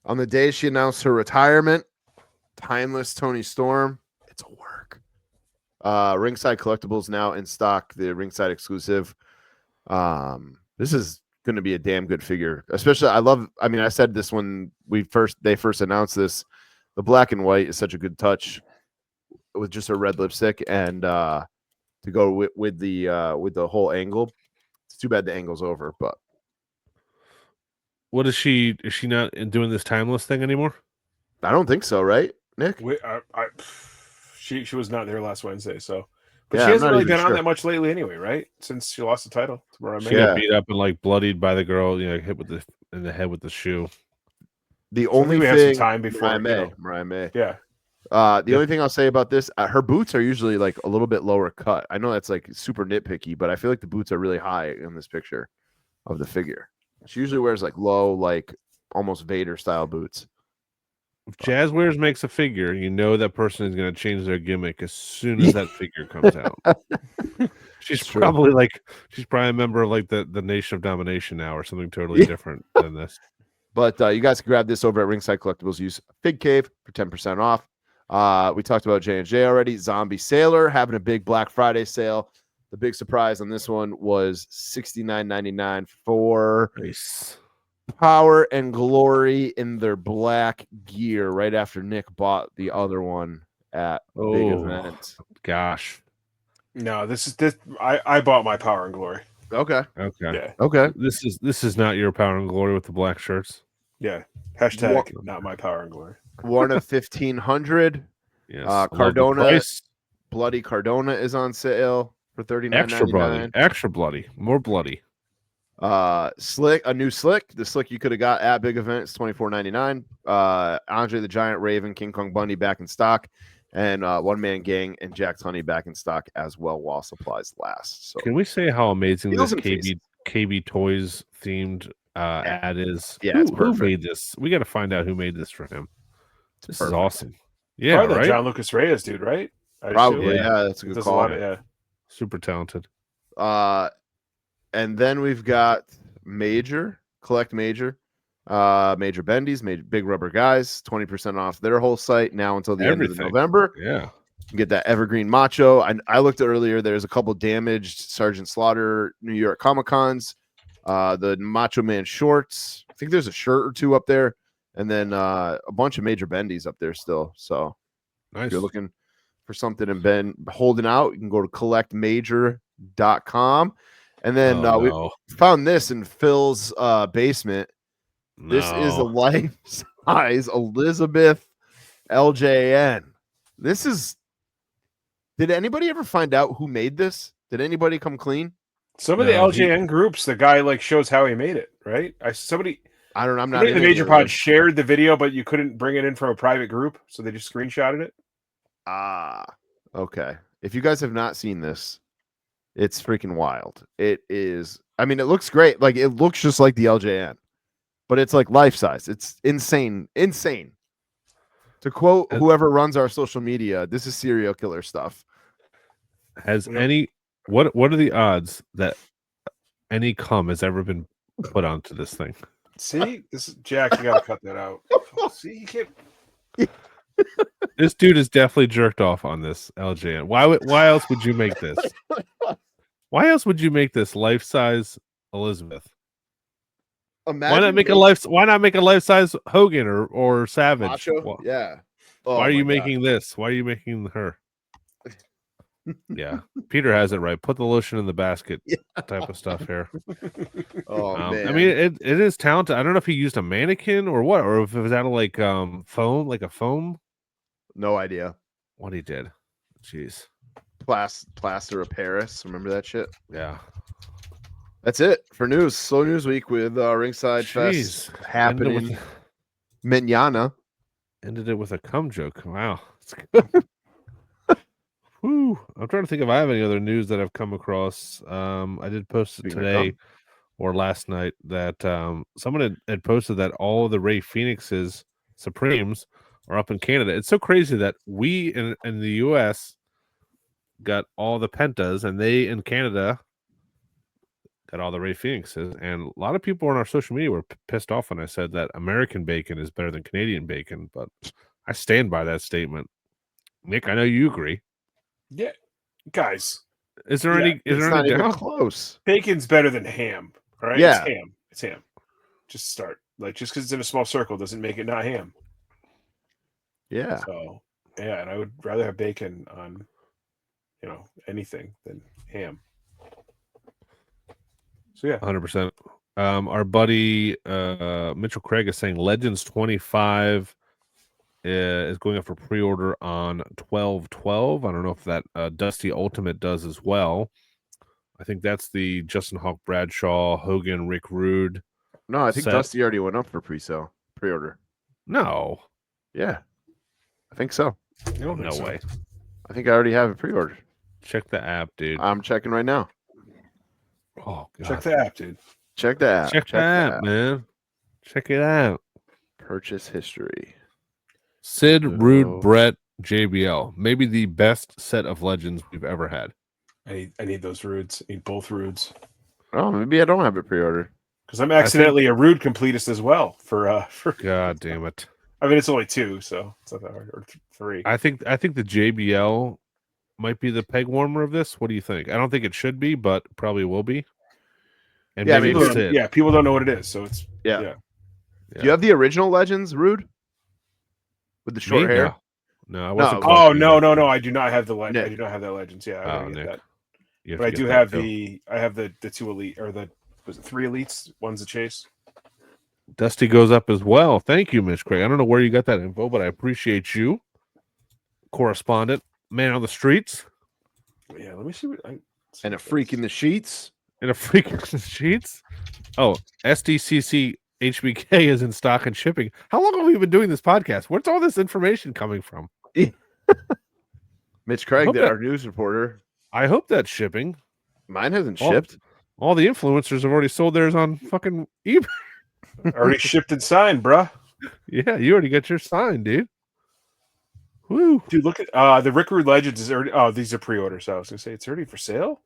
On the day she announced her retirement, Timeless Tony Storm. It's a work. Ringside Collectibles now in stock. The Ringside Exclusive. This is going to be a damn good figure. Especially, I said this when they first announced this. The black and white is such a good touch with just a red lipstick, and to go with the whole angle. It's too bad the angle's over, but What is she? Is she not doing this timeless thing anymore? I don't think so, right, Nick? She was not there last Wednesday, so. But Yeah, she hasn't really even been on sure. that much lately, anyway, right? Since she lost the title to Mariah She got beat up and like bloodied by the girl, hit in the head with the shoe. The So only we thing, have some time before Mariah May. Yeah. The only thing I'll say about this, her boots are usually like a little bit lower cut. I know that's like super nitpicky, but I feel like the boots are really high in this picture of the figure. She usually wears like low, like almost Vader style boots. If Jazzwares makes a figure, you know that person is going to change their gimmick as soon as that figure comes out. She's probably a member of like the Nation of Domination now, or something totally different than this. But you guys can grab this over at Ringside Collectibles. Use Fig Cave for 10% off. We talked about J&J already. Zombie Sailor having a big Black Friday sale. The big surprise on this one was $69.99 for Power and Glory in their black gear right after Nick bought the other one at Big Event. Gosh. No, I bought my Power and Glory. Okay. Yeah. Okay. This is not your Power and Glory with the black shirts. Yeah. Hashtag not my Power and Glory. One of 1,500. Yes. Cardona. Bloody Cardona is on sale for $39.99. Extra bloody. More bloody. Slick, a new Slick. The Slick you could have got at Big Event is $24.99. Andre the Giant, Raven, King Kong Bundy back in stock. And One Man Gang and Jack Tunney back in stock as well while supplies last. So can we say how amazing this KB Toys themed ad is? Yeah, who made this? We got to find out who made this for him. This is awesome. Yeah, probably right? John Lucas Reyes dude, right? Probably, yeah, that's a good call. Super talented. And then we've got Collect Major Bendy's, Big Rubber Guys, 20% off their whole site now until the end of November. Yeah. You get that Evergreen Macho. I looked earlier, there's a couple damaged Sergeant Slaughter New York Comic-Cons. The Macho Man shorts. I think there's a shirt or two up there. And then a bunch of Major Bendy's up there still. So nice. If you're looking for something and been holding out, you can go to collectmajor.com. And then we found this in Phil's basement. No. This is a life-size Elizabeth LJN. This is... Did anybody ever find out who made this? Did anybody come clean? Some of the LJN groups, the guy like shows how he made it, right? I don't know. I'm not. The Major Pod shared the video, but you couldn't bring it in from a private group, so they just screenshotted it. Okay. If you guys have not seen this, it's freaking wild. It is. I mean, it looks great. Like it looks just like the LJN, but it's like life size. It's insane. Insane. To quote whoever runs our social media, this is serial killer stuff. What are the odds that any cum has ever been put onto this thing? See, this is Jack. You gotta cut that out. See, you can't. This dude is definitely jerked off on this LJN. Why else would you make this? Why else would you make this life-size Elizabeth? Why not make a life-size Hogan or Savage? Macho? Yeah. Why are you making this? Why are you making her? Yeah, Peter has it right. Put the lotion in the basket type of stuff here. Man. I mean, it is talented. I don't know if he used a mannequin or what, or if it was out of like foam, like a foam. No idea what he did. Jeez. Plaster of Paris. Remember that shit? Yeah. That's it for news. Slow news week with Ringside Fest happening. Manana. Ended it with a cum joke. Wow. Whew. I'm trying to think if I have any other news that I've come across. I did post it today or last night that someone had posted that all of the Ray Phoenix's Supremes are up in Canada. It's so crazy that we in the US got all the Pentas and they in Canada got all the Ray Phoenixes. And a lot of people on our social media were pissed off when I said that American bacon is better than Canadian bacon, but I stand by that statement. Nick, I know you agree. Yeah, guys. Is there any doubt? Close? Bacon's better than ham, right? Yeah, it's ham. Just start just because it's in a small circle doesn't make it not ham. Yeah. So and I would rather have bacon on anything than ham. So yeah, 100%. Our buddy Mitchell Craig is saying Legends 25 is going up for pre-order on 12/12. I don't know if that Dusty Ultimate does as well. I think that's the Justin Hawk Bradshaw, Hogan, Rick Rude. No, I think set. Dusty already went up for pre-order. No. Yeah, I think so. No way. I think I already have it pre-ordered. Check the app, dude. I'm checking right now. Oh, God. Check the app, dude. Check the app. Check the app, man. Check it out. Purchase history. Sid, Rude, Brett, JBL. Maybe the best set of legends we've ever had. I need those Rudes. I need both Rudes. Oh, maybe I don't have it pre-ordered. Because I'm accidentally a Rude completist as well. For God damn it. I mean, it's only 2, so it's not that hard. Or 3. I think the JBL might be the peg warmer of this. What do you think? I don't think it should be, but probably will be. And yeah, maybe it's Sid. Yeah, people don't know what it is, so it's yeah. Do you have the original Legends, Rude? With the short hair? No, I wasn't. Oh no! I do not have the Legends. I do not have that Legends. Yeah, I Nick. get that. But I do have the 2 Elite, or was it 3 Elites? One's the Chase. Dusty goes up as well. Thank you, Mitch Craig. I don't know where you got that info, but I appreciate you. Correspondent, man on the streets. Yeah, let me see what and a freak in the sheets. And a freak in the sheets. Oh, SDCC HBK is in stock and shipping. How long have we been doing this podcast? Where's all this information coming from? Mitch Craig, our news reporter. I hope that's shipping. Mine hasn't shipped. All the influencers have already sold theirs on fucking eBay. Already shipped and signed, bruh. Yeah, you already got your sign, dude. Woo. Dude, look at the Rick Rude Legends is already. Oh, these are pre-orders. So I was gonna say it's already for sale.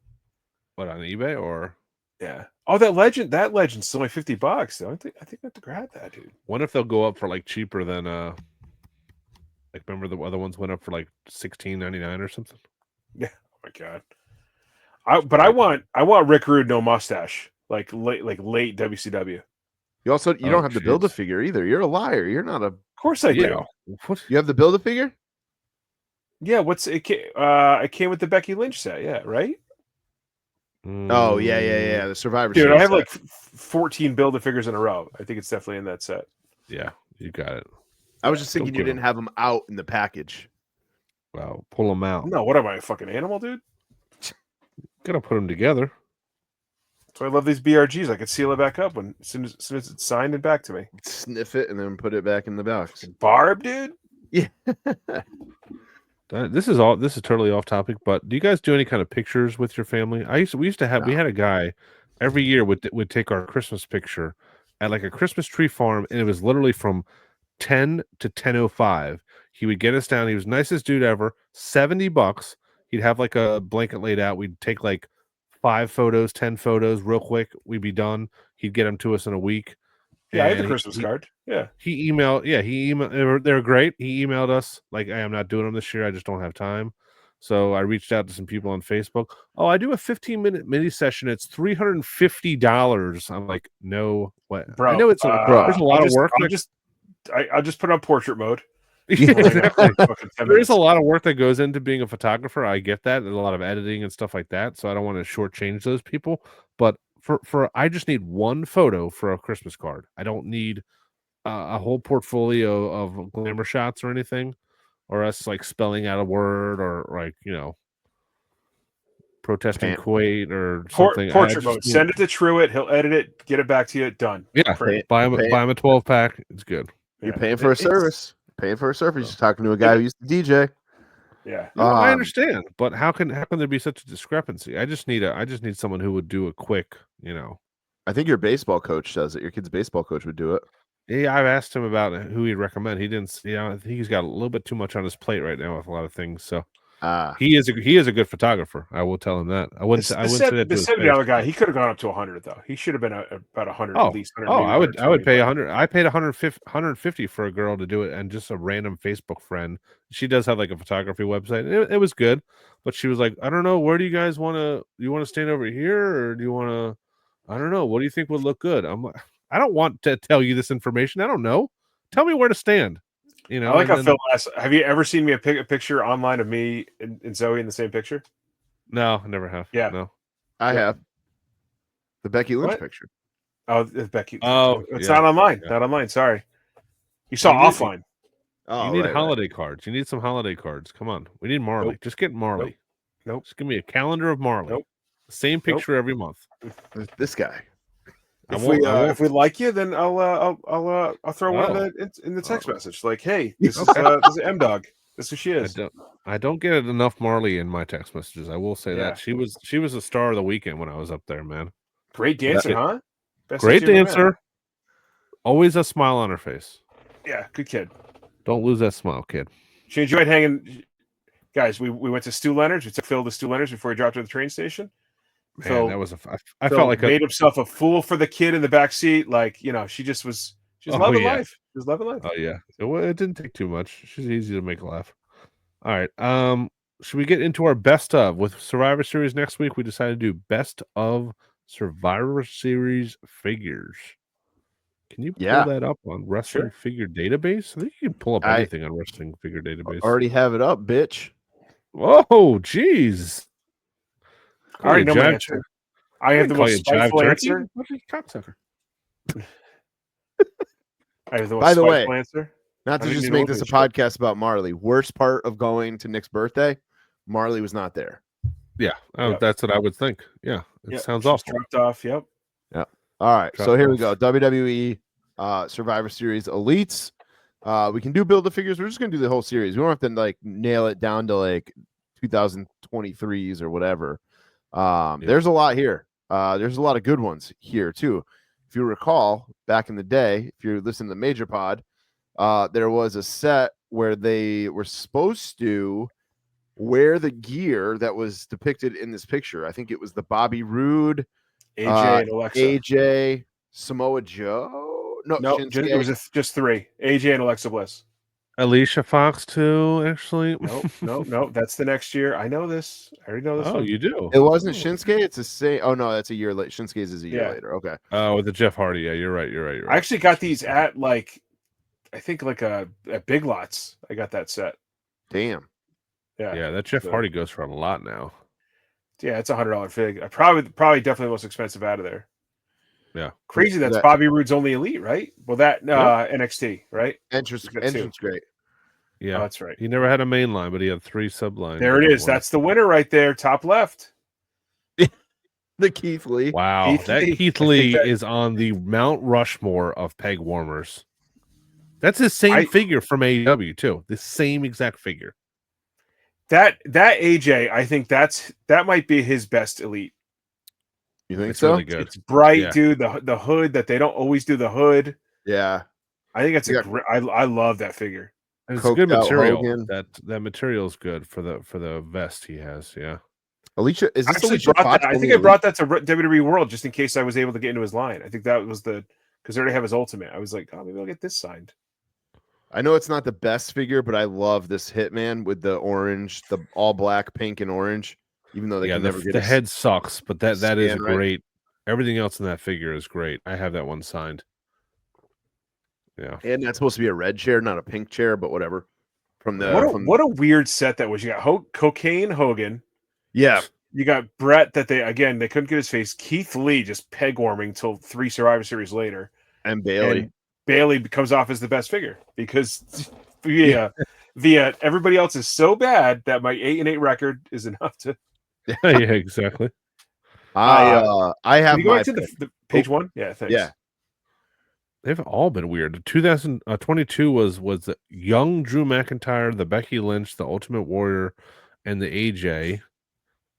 What, on eBay or? Yeah. Oh, that legend's only $50. Though. I think I have to grab that, dude. Wonder if they'll go up for like cheaper than like remember the other ones went up for like $16.99 or something. Yeah. Oh my god. I want Rick Rude no mustache like late WCW. You don't have the Build-A-Figure either. You're a liar. You're not a. Of course I do. You have the Build-A-Figure? Yeah. It came with the Becky Lynch set. Yeah. Right. Oh yeah. The Survivor Series. Dude, I have like 14 Build-A-Figures in a row. I think it's definitely in that set. Yeah, you got it. I was just thinking you didn't have them out in the package. Well, pull them out. No, what am I, a fucking animal, dude? Gotta put them together. So I love these BRGs. I could seal it back up as soon as it's signed and back to me. Sniff it and then put it back in the box. Barb, dude. Yeah. This is totally off topic, but do you guys do any kind of pictures with your family? We had a guy every year would take our Christmas picture at like a Christmas tree farm, and it was literally from 10 to 10:05. He would get us down. He was the nicest dude ever. $70. He'd have like a blanket laid out. We'd take like 5 photos, 10 photos real quick. We'd be done. He'd get them to us in a week. Yeah, I had the Christmas card. Yeah. He emailed. They're great. He emailed us like, hey, I'm not doing them this year. I just don't have time. So I reached out to some people on Facebook. Oh, I do a 15-minute mini session. It's $350. I'm like, no way. Bro, I know there's a lot of work. I'll just put on portrait mode. Exactly. There is a lot of work that goes into being a photographer. I get that. There's a lot of editing and stuff like that. So I don't want to shortchange those people. But for I just need one photo for a Christmas card. I don't need a whole portfolio of glamour shots or anything, or us like spelling out a word or like protesting Kuwait or something. Portrait mode. Send it to Truitt. He'll edit it. Get it back to you. Done. Yeah. Buy him a 12-pack. It's good. You're paying for a service. Paying for a service. You're talking to a guy who used to DJ. Yeah, I understand, but how can there be such a discrepancy? I just need someone who would do a quick, I think your baseball coach does it. Your kid's baseball coach would do it. Yeah, I've asked him about who he'd recommend. He didn't. I think he's got a little bit too much on his plate right now with a lot of things. So he is a good photographer. I will tell him that. I wouldn't say that. The $70 guy, he could have gone up to 100 though. He should have been about 100 at least. I would pay 100. I paid 150 for a girl to do it, and just a random Facebook friend. She does have like a photography website. It was good, but she was like, I don't know. Where do you guys want to? Do you want to stand over here, or do you want to? I don't know. What do you think would look good? I'm like, I don't want to tell you this information. I don't know. Tell me where to stand. I like how Phil asked, have you ever seen me a picture online of me and Zoe in the same picture? No, I never have. Yeah. No. I have the Becky Lynch picture. Oh, Becky. Oh, it's not online. Not online. Sorry. You saw offline. You need holiday cards. You need some holiday cards. Come on. We need Marley. Nope. Just get Marley. Nope. Just give me a calendar of Marley. Nope. Same picture every month. This guy. If we like you, then I'll throw one in the text message. Like, hey, this is M Dog. This is who she is. I don't get enough Marley in my text messages. I will say that she was a star of the weekend when I was up there, man. Great dancer, huh? Best great dancer. Always a smile on her face. Yeah, good kid. Don't lose that smile, kid. She enjoyed hanging. Guys, we went to Stu Leonard's. We took Phil to Stu Leonard's before he dropped to the train station. Man, Phil, that was I felt like made himself a fool for the kid in the back seat. Like, she just was. She's loving life. She was loving life. Oh yeah, it didn't take too much. She's easy to make laugh. All right. Should we get into our best of with Survivor Series next week? We decided to do best of Survivor Series figures. Can you pull that up on Wrestling Figure Database? I think you can pull up anything on Wrestling Figure Database. Already have it up, bitch. Whoa, jeez. I already know my answer. I have the most spiteful answer. What are you, cocksucker? I have the most By the way, answer. Not to just make this a podcast about Marley. Worst part of going to Nick's birthday, Marley was not there. Yeah, that's what I would think. Yeah, it sounds awful. Dropped off. Yep. Yeah. All right. So here we go. WWE Survivor Series Elites. We can do build the figures. We're just gonna do the whole series. We don't have to like nail it down to like 2023s or whatever. There's a lot here. There's a lot of good ones here too. If you recall, back in the day, if you listen to the Major Pod, there was a set where they were supposed to wear the gear that was depicted in this picture. I think it was the Bobby Roode, AJ and Alexa. AJ, Samoa Joe. No, it was just three. AJ and Alexa Bliss. Alicia Fox too, actually. No. That's the next year. I know this. I already know this. Oh, you do. It wasn't Shinsuke. It's the same. Oh no, that's a year late. Shinsuke's is a year later. Okay. Oh, with the Jeff Hardy. Yeah, you're right. I actually got these at I think at Big Lots. I got that set. Damn. Yeah, that Jeff Hardy goes for a lot now. Yeah, it's $100 fig. I probably definitely the most expensive out of there. Yeah, crazy. That's Bobby Roode's only Elite, right? Well, that NXT, right? Entrance great. Yeah, that's right. He never had a main line, but he had 3 sublines. There it is. That's the winner right there, top left. The Keith Lee. Wow, Keith Lee is on the Mount Rushmore of peg warmers. That's the same figure from AEW too. The same exact figure. That AJ, I think that might be his best Elite. You think it's so? Really good. It's bright, dude. The hood that they don't always do the hood. Yeah, I think it's I love that figure. And it's good material. That material is good for the vest he has. Yeah. Alicia, is this Alicia Fox? I think I brought that to WWE World just in case I was able to get into his line. I think that was because they already have his Ultimate. I was like, oh, maybe I'll get this signed. I know it's not the best figure, but I love this Hitman with the orange, the all black, pink, and orange. Even though they can never get the head sucks, but that is right? great. Everything else in that figure is great. I have that one signed. Yeah, and that's supposed to be a red chair, not a pink chair, but whatever. What a weird set that was. You got Cocaine Hogan. Yeah, you got Brett that they couldn't get his face. Keith Lee just peg warming till 3 Survivor Series later, and Bailey. And Bailey comes off as the best figure because via everybody else is so bad that my 8-8 record is enough to. Yeah, exactly. I have go to the page one. Yeah, thanks. Yeah, they've all been weird. 2022 was the young Drew McIntyre, the Becky Lynch, the Ultimate Warrior, and the AJ.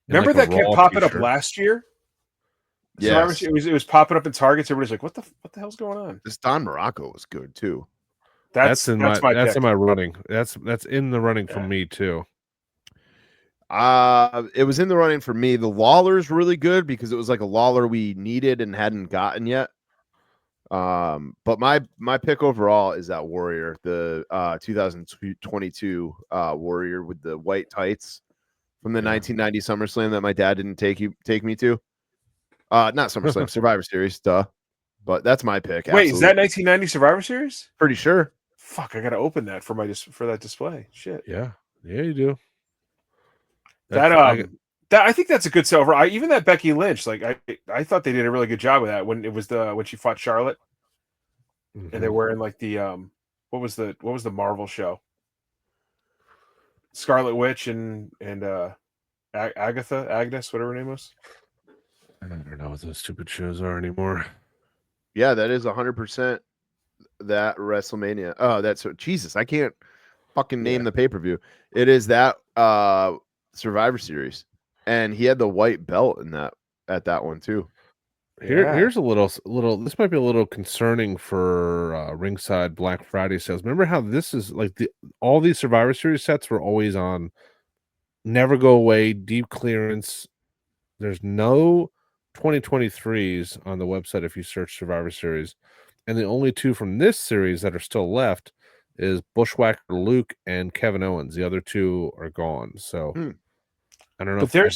Remember that kept popping up last year? Yeah, it was popping up in Targets. Everybody's like, "What the hell's going on?" This Don Morocco was good too. That's in my running. That's in the running for me too. It was in the running for me. The Lawler's really good because it was like a Lawler we needed and hadn't gotten yet. But my pick overall is that Warrior, the 2022 Warrior with the white tights from the 1990 SummerSlam that my dad didn't take me to. Not SummerSlam, Survivor Series, duh. But that's my pick. Wait, is that 1990 Survivor Series? Pretty sure. Fuck, I gotta open that for that display. Shit. Yeah, you do. I think that's a good silver. Even that Becky Lynch, like I thought they did a really good job with that when it was when she fought Charlotte, and they're wearing like the what was the Marvel show? Scarlet Witch and Agnes, whatever her name was. I don't know what those stupid shows are anymore. Yeah, that is 100% that WrestleMania. Oh, that's Jesus. I can't fucking name the pay-per-view. It is that Survivor Series. And he had the white belt in that one too. Here's a little. This might be a little concerning for Ringside Black Friday sales. Remember how this is like all these Survivor Series sets were always on never go away, deep clearance. There's no 2023s on the website if you search Survivor Series, and the only two from this series that are still left is Bushwhacker Luke and Kevin Owens. The other two are gone. So. I don't know. But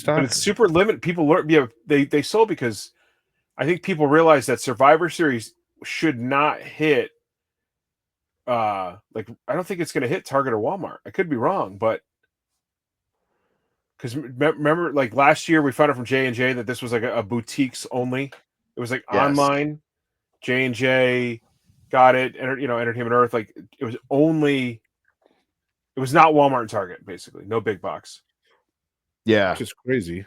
but it's super limited. People learn. Yeah, they sold because I think people realize that Survivor Series should not hit. Like I don't think it's going to hit Target or Walmart. I could be wrong, but because remember, like last year we found out from J&J that this was like a boutiques only. It was like online. J&J got it. Entertainment Earth. Like it was only. It was not Walmart and Target. Basically, no big box. Yeah, which is crazy.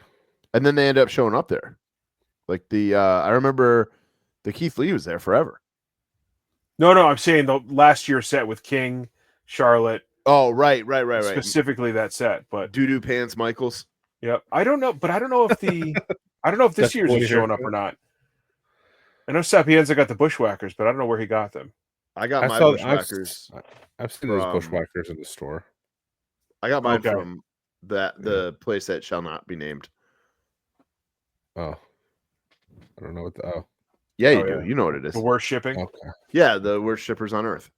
And then they end up showing up there. Like I remember the Keith Lee was there forever. No, I'm saying the last year set with King, Charlotte. Oh, right. Specifically that set, but Doo-doo Pants Michaels. Yep. I don't know if this year's is showing up or not. I know Sapienza got the Bushwhackers, but I don't know where he got them. I got my Bushwhackers. I've seen those Bushwhackers in the store. I got mine from the place that shall not be named. Oh, I don't know what yeah, you do. You know what it is. The worst shipping. Okay. Yeah, the worst shippers on earth.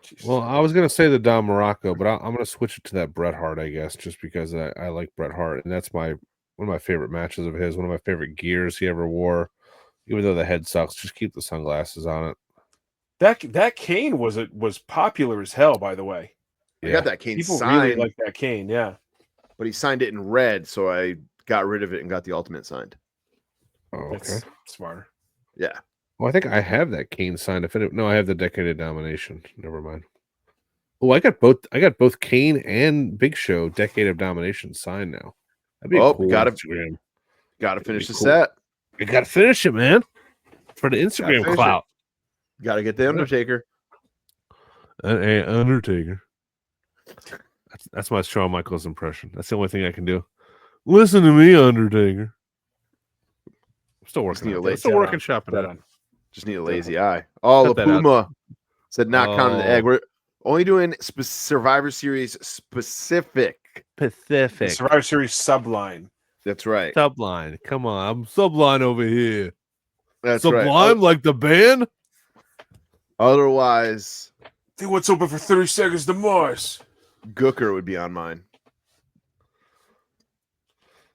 Jesus. Well, I was gonna say the Don Morocco, but I'm gonna switch it to that Bret Hart, I guess, just because I like Bret Hart, and that's one of my favorite matches of his. One of my favorite gears he ever wore. Even though the head sucks, just keep the sunglasses on it. That cane was popular as hell, by the way. I got that cane People signed. really like that cane, yeah. But he signed it in red, so I got rid of it and got the Ultimate signed. Oh, okay. That's smarter. Yeah. Well, I think I have that cane signed. No, I have the Decade of Domination. Never mind. Oh, I got both Kane and Big Show Decade of Domination signed now. That'd be cool. Gotta finish the set. You gotta finish it, man. For the Instagram clout. Gotta get the Undertaker. Undertaker. That's my Shawn Michaels impression. That's the only thing I can do. Listen to me, Undertaker. I'm still working. Still working shopping that on. Just need a lazy eye. Oh, La Puma said not counting the egg. We're only doing Survivor Series specific. Pacific. Survivor Series subline. That's right. Subline. Come on. I'm Subline over here. That's Sublime right. like the band? Otherwise, think what's open for 30 seconds to Mars. Gooker would be on mine.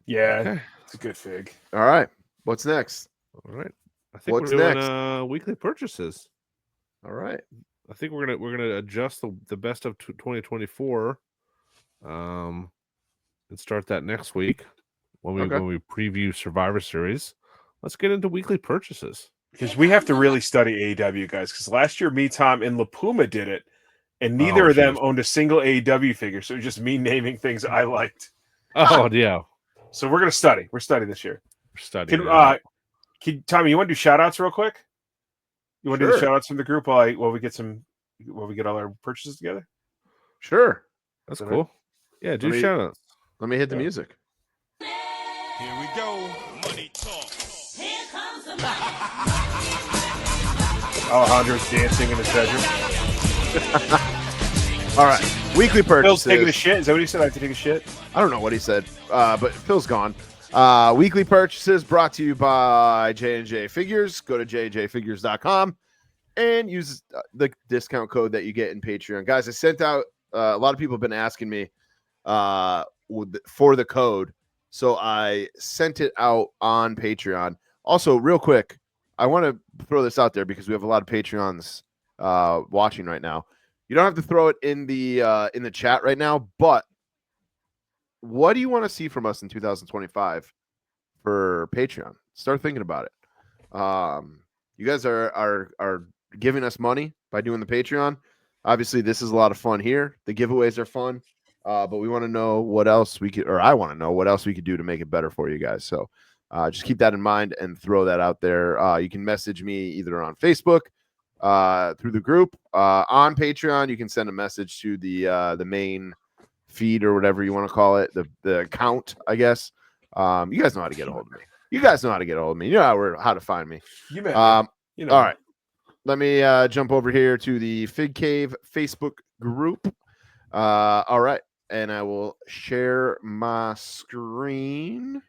Yeah, it's a good fig. All right. What's next? All right. I think we're doing weekly purchases. All right. I think we're gonna adjust the best of 2024, and start that next week when we preview Survivor Series. Let's get into weekly purchases because we have to really study AEW, guys. Because last year, me, Tom, and La Puma did it, and neither of them owned a single AEW figure. So it was just me naming things I liked. Oh yeah. So we're gonna study. We're studying this year. We're studying. Tommy, you want to do shout outs real quick? You want to do the shout outs from the group while we get all our purchases together? Sure. That's cool. Yeah, do shout outs. Let me hit the music. Here we go. Money talk. Here comes the money. Alejandro's dancing in his bedroom. All right. Weekly purchases. Phil's taking a shit. Is that what he said? I have to take a shit? I don't know what he said, but Phil's gone. Weekly purchases brought to you by J&J Figures. Go to jjfigures.com and use the discount code that you get in Patreon. Guys, I sent out a lot of people have been asking me for the code, so I sent it out on Patreon. Also, real quick, I want to throw this out there because we have a lot of Patreons watching right now. You don't have to throw it in the chat right now, but what do you want to see from us in 2025 for Patreon? Start thinking about it. You guys are giving us money by doing the Patreon. Obviously, this is a lot of fun here. The giveaways are fun, but we want to know what else we could, or I want to know what else we could do to make it better for you guys. So just keep that in mind and throw that out there. You can message me either on Facebook, through the group, on Patreon. You can send a message to the main feed or whatever you want to call it, the account, I guess. You guys know how to get a hold of me. You know how to find me. You met All me. right. Let me jump over here to the Fig Cave Facebook group. All right. And I will share my screen.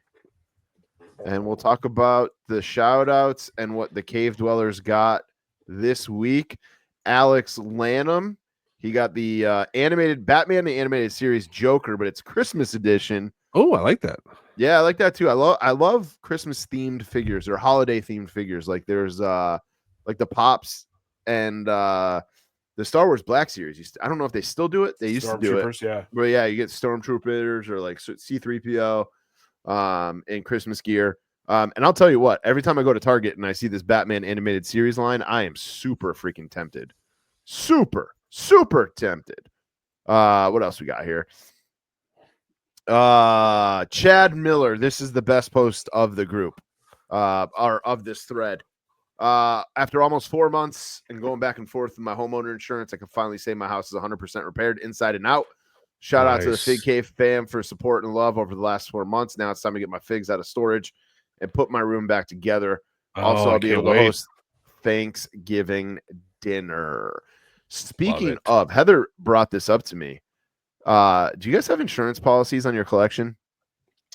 And we'll talk about the shout outs and what the cave dwellers got this week. Alex Lanham, he got the animated Batman, the animated series Joker, but it's Christmas edition. Oh, I like that. Yeah, I like that too. I love Christmas themed figures or holiday themed figures. Like there's like the Pops and the Star Wars Black Series. I don't know if they still do it. They used to do it. Yeah. But yeah, you get Stormtroopers or like C-3PO in Christmas gear. And I'll tell you what, every time I go to Target and I see this Batman animated series line, I am super freaking tempted. Super tempted. What else we got here? Chad Miller, this is the best post of the group, or of this thread. After almost 4 months and going back and forth with my homeowner insurance, I can finally say my house is 100% repaired inside and out. Shout out to the Fig Cave fam for support and love over the last 4 months. Now it's time to get my figs out of storage and put my room back together. Also, I'll be able to host Thanksgiving dinner. Speaking of, Heather brought this up to me. Do you guys have insurance policies on your collection?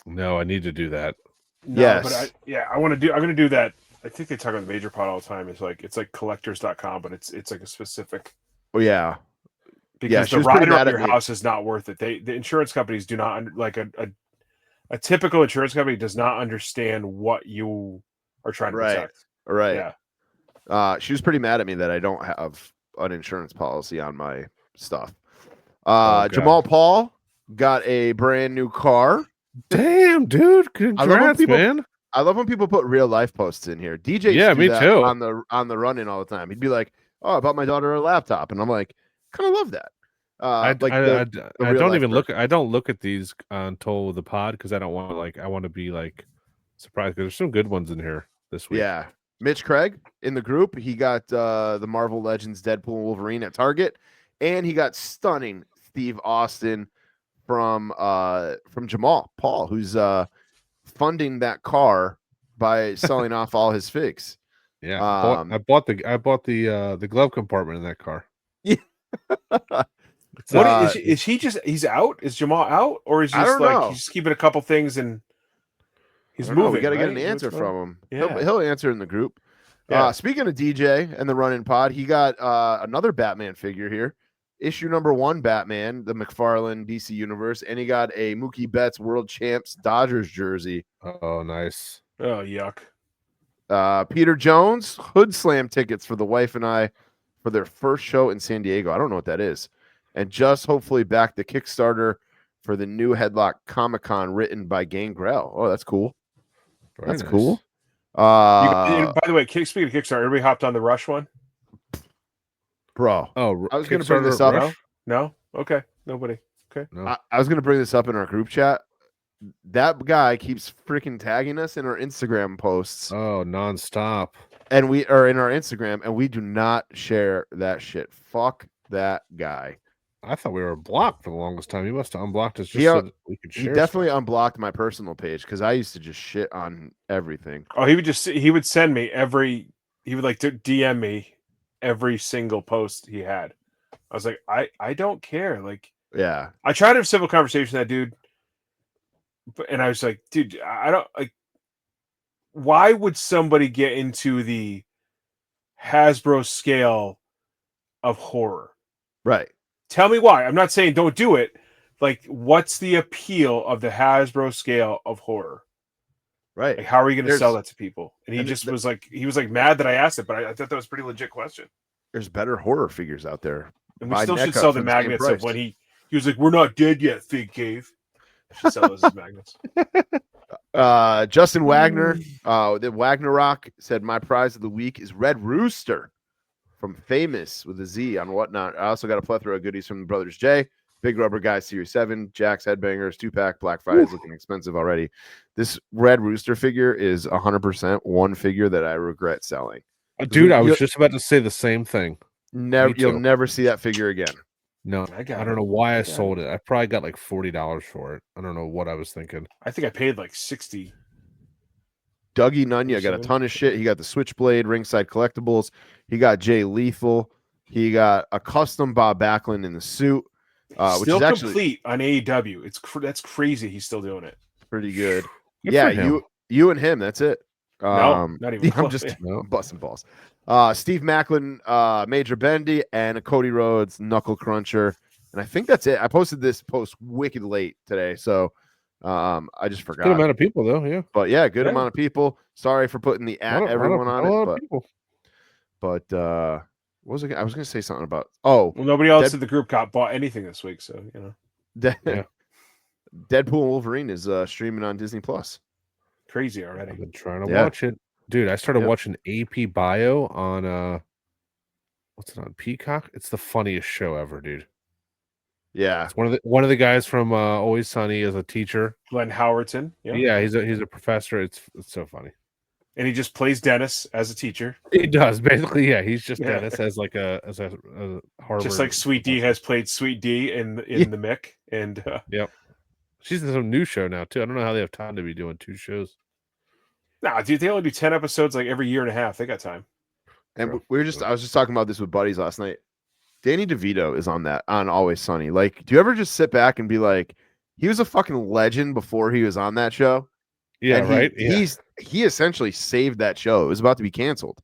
No, I need to do that. No, yes. But I'm going to do that. I think they talk about the Major Pod all the time. It's like collectors.com, but it's like a specific. Oh yeah. Because the rider of your house is not worth it. The insurance companies do not like a typical insurance company does not understand what you are trying to protect. Right. Yeah. She was pretty mad at me that I don't have an insurance policy on my stuff. Jamal Paul got a brand new car. Damn, dude! Congrats, man. I love when people put real life posts in here. DJ, yeah, me too. On the run in all the time. He'd be like, "Oh, I bought my daughter a laptop," and I'm like, kind of love that. I don't even look. I don't look at these until the pod because I don't want to I want to be surprised because there's some good ones in here this week. Yeah, Mitch Craig in the group. He got the Marvel Legends Deadpool and Wolverine at Target, and he got stunning Steve Austin from Jamal Paul, who's funding that car by selling off all his figs. Yeah, I bought the glove compartment in that car. Yeah. Is he just he's out? Is Jamal out, or is he just he's just keeping a couple things and he's moving? We got to get an answer from him. Yeah. He'll answer in the group. Yeah. Speaking of DJ and the run-in pod, he got another Batman figure here. Issue number 1 Batman, the McFarlane DC Universe, and he got a Mookie Betts World Champs Dodgers jersey. Oh, nice. Oh, yuck. Peter Jones, Hood Slam tickets for the wife and I for their first show in San Diego. I don't know what that is. And just hopefully back the Kickstarter for the new Headlock Comic-Con written by Gangrel. Oh, that's cool. That's nice. Cool. By the way, speaking of Kickstarter, everybody hopped on the Rush one? Bro. Oh, I was going to bring this up. No? Okay. Nobody. Okay. No. I was going to bring this up in our group chat. That guy keeps freaking tagging us in our Instagram posts. Oh, nonstop. And we are in our Instagram, and we do not share that shit. Fuck that guy. I thought we were blocked for the longest time. He must have unblocked us just so that we could share. He definitely unblocked my personal page because I used to just shit on everything. Oh, he would send me he would DM me every single post he had. I was like, I don't care. Yeah. I tried to have a civil conversation with that dude, and I was like, dude, I don't why would somebody get into the Hasbro scale of horror? Right. Tell me why. I'm not saying don't do it. What's the appeal of the Hasbro scale of horror? Right. How are you going to sell that to people? And he was mad that I asked it, but I thought that was a pretty legit question. There's better horror figures out there. And we still should sell the magnets of when he was like, we're not dead yet, Fig Cave. Should sell those as magnets. Justin Wagner, the Wagner Rock said my prize of the week is Red Rooster from Famous with a Z on Whatnot. I also got a plethora of goodies from the Brothers J, Big Rubber Guy Series 7, Jack's Headbangers, 2-pack, Black Friday is looking expensive already. This Red Rooster figure is 100% one figure that I regret selling. Dude, I was just about to say the same thing. You'll never see that figure again. No, I don't know why I sold it. I probably got like $40 for it. I don't know what I was thinking. I think I paid like 60. Dougie Nunya got a ton of shit. He got the Switchblade, Ringside Collectibles. He got Jay Lethal. He got a custom Bob Backlund in the suit, which is actually complete on AEW. That's crazy. He's still doing it. Pretty good. Yeah, you and him. That's it. No, not even. I'm just busting balls. Steve Macklin, Major Bendy, and a Cody Rhodes Knuckle Cruncher, and I think that's it. I posted this post wicked late today, so I just forgot. Good amount of people though, yeah. But yeah, good amount of people. Sorry for putting the everyone on it, but what was I was going to say something about? Oh, well, nobody else in the group bought anything this week, so you know. Deadpool and Wolverine is streaming on Disney Plus. Crazy already. I've been trying to watch it. Dude, I started watching AP Bio on what's it on? Peacock? It's the funniest show ever, dude. Yeah. It's one of the guys from Always Sunny is a teacher. Glenn Howerton. Yeah, he's a professor. It's so funny. And he just plays Dennis as a teacher. He does, basically, yeah. He's just Dennis as like a Harvard. Just like Sweet D has played Sweet D in the Mick. And yep. She's in some new show now too. I don't know how they have time to be doing 2 shows. Nah, dude, they only do 10 episodes like every year and a half. They got time. And I was just talking about this with buddies last night. Danny DeVito is on Always Sunny. Like, do you ever just sit back and be like, he was a fucking legend before he was on that show? Yeah, and right. He essentially saved that show. It was about to be canceled.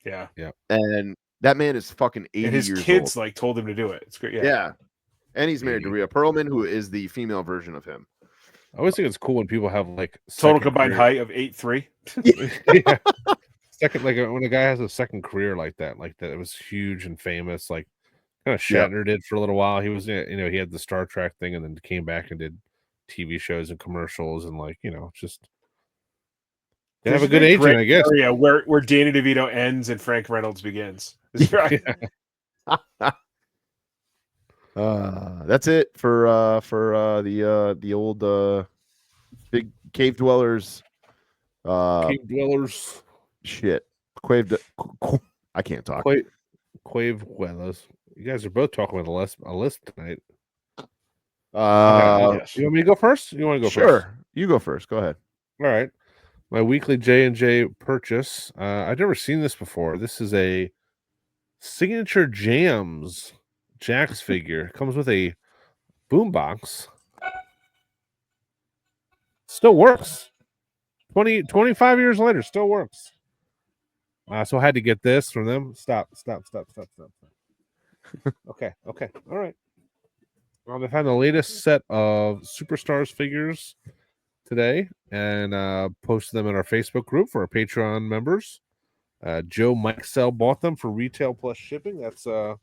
Yeah. And that man is fucking 80 years old. And his kids like told him to do it. It's great. Yeah. And he's married to Rhea Perlman, who is the female version of him. I always think it's cool when people have like total combined height of 8'3". Yeah. Second, like when a guy has a second career like that, it was huge and famous. Like kind of Shatner did for a little while. He was, he had the Star Trek thing, and then came back and did TV shows and commercials, and just they have a good agent, I guess. Yeah, where Danny DeVito ends and Frank Reynolds begins. Right. That's it for the old big cave dwellers. Shit. I can't talk. Quave dwellers. You guys are both talking about a list tonight. You want me to go first? You want to go first? Sure. You go first. Go ahead. All right. My weekly J&J purchase. I've never seen this before. This is a Signature Jams Jax figure. It comes with a boombox. Still works. 25 years later, still works. So I had to get this from them. Stop. Okay. All right. They've had the latest set of Superstars figures today, and posted them in our Facebook group for our Patreon members. Joe Mikesell bought them for retail plus shipping. That's the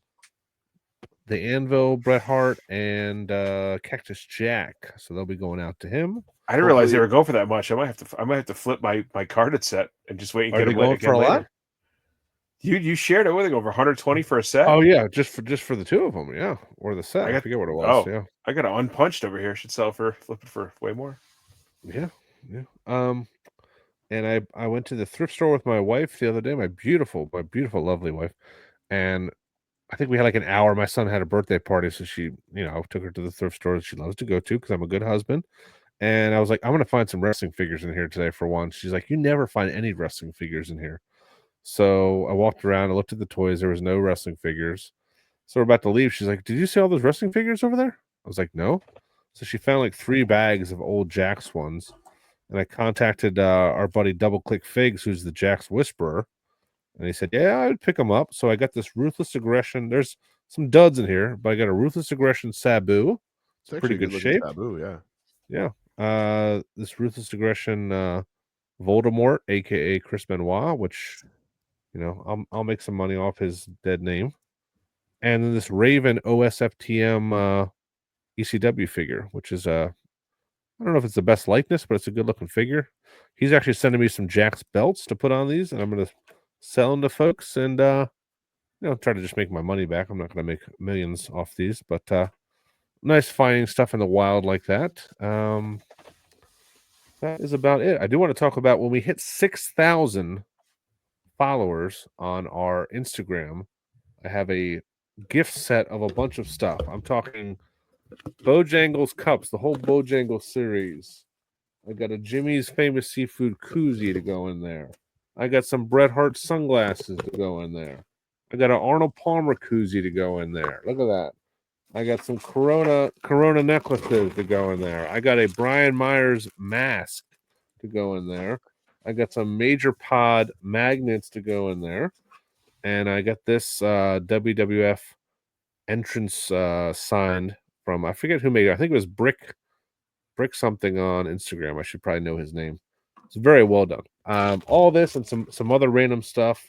Anvil, Bret Hart, and Cactus Jack. So they'll be going out to him. I didn't realize they were going for that much. I might have to flip my carded set and just wait and get them going for a lot. You shared it with over 120 for a set. Oh yeah, just for the 2 of them, yeah, or the set. I forget what it was. Yeah, I got it unpunched over here. Should flip it for way more. Yeah. And I went to the thrift store with my wife the other day. My beautiful, lovely wife, and I think we had like an hour. My son had a birthday party, so she, took her to the thrift store that she loves to go to because I'm a good husband. And I was like, I'm going to find some wrestling figures in here today for once. She's like, you never find any wrestling figures in here. So I walked around, I looked at the toys. There was no wrestling figures. So we're about to leave. She's like, did you see all those wrestling figures over there? I was like, no. So she found like 3 bags of old Jax ones. And I contacted our buddy Double Click Figs, who's the Jax Whisperer. And he said, yeah, I would pick them up. So I got this Ruthless Aggression. There's some duds in here, but I got a Ruthless Aggression Sabu. It's pretty good shape. Sabu, yeah. Yeah. This Ruthless Aggression Voldemort, a.k.a. Chris Benoit, which, I'll make some money off his dead name. And then this Raven OSFTM ECW figure, which is I don't know if it's the best likeness, but it's a good looking figure. He's actually sending me some Jack's belts to put on these, and I'm going to sell them to folks and try to just make my money back. I'm not going to make millions off these, but nice finding stuff in the wild like that. That is about it. I do want to talk about when we hit 6,000 followers on our Instagram. I have a gift set of a bunch of stuff. I'm talking Bojangles cups, the whole Bojangles series. I got a Jimmy's Famous Seafood koozie to go in there. I got some Bret Hart sunglasses to go in there. I got an Arnold Palmer koozie to go in there. Look at that. I got some Corona necklaces to go in there. I got a Brian Myers mask to go in there. I got some Major Pod magnets to go in there. And I got this WWF entrance signed from, I forget who made it. I think it was Brick something on Instagram. I should probably know his name. It's very well done. All this and some other random stuff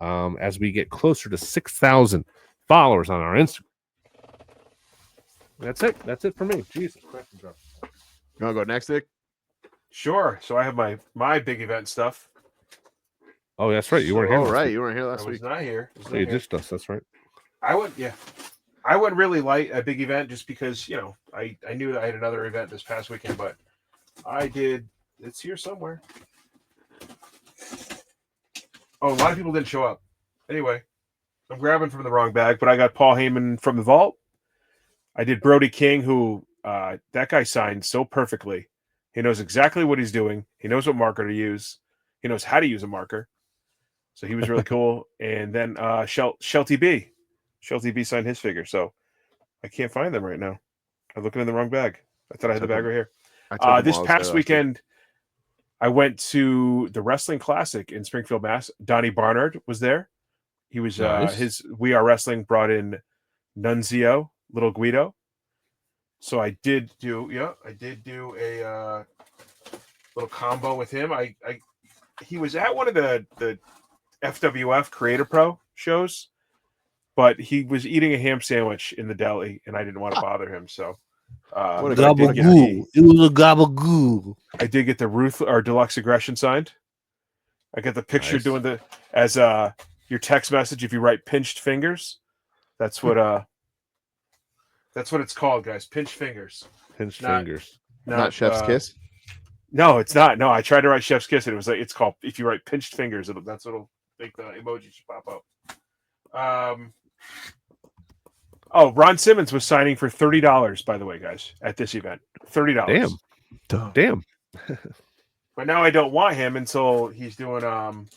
as we get closer to 6,000 followers on our Instagram. That's it. That's it for me. Jesus Christ. You want to go next, Nick? Sure. So I have my big event stuff. Oh, that's right. You weren't here. Oh, right. You weren't here last week. I was not here. You just us. That's right. I went really light a big event just because, I knew that I had another event this past weekend, but I did. It's here somewhere. Oh, a lot of people didn't show up. Anyway, I'm grabbing from the wrong bag, but I got Paul Heyman from the vault. I did Brody King, who that guy signed so perfectly. He knows exactly what he's doing. He knows what marker to use. He knows how to use a marker. So he was really cool. And then Shelty B. Shelty B signed his figure. So I can't find them right now. I'm looking in the wrong bag. I thought I had the bag right here. This past weekend, I went to the Wrestling Classic in Springfield, Mass. Donnie Barnard was there. He was nice. His We Are Wrestling brought in Nunzio, Little Guido. So I did do a little combo with him. He was at one of the FWF Creator Pro shows, but he was eating a ham sandwich in the deli, and I didn't want to bother him. So what a gabagoo! It was a gabagoo. I did get the Deluxe Aggression signed. I got the picture doing as your text message. If you write pinched fingers, that's what it's called, guys. Pinched fingers. Pinched fingers. Not Chef's Kiss. No, it's not. No, I tried to write Chef's Kiss, and it was like it's called. If you write pinched fingers, that's what'll make the emoji pop up. Ron Simmons was signing for $30, by the way, guys, at this event. $30. Damn. But now I don't want him until he's doing $30.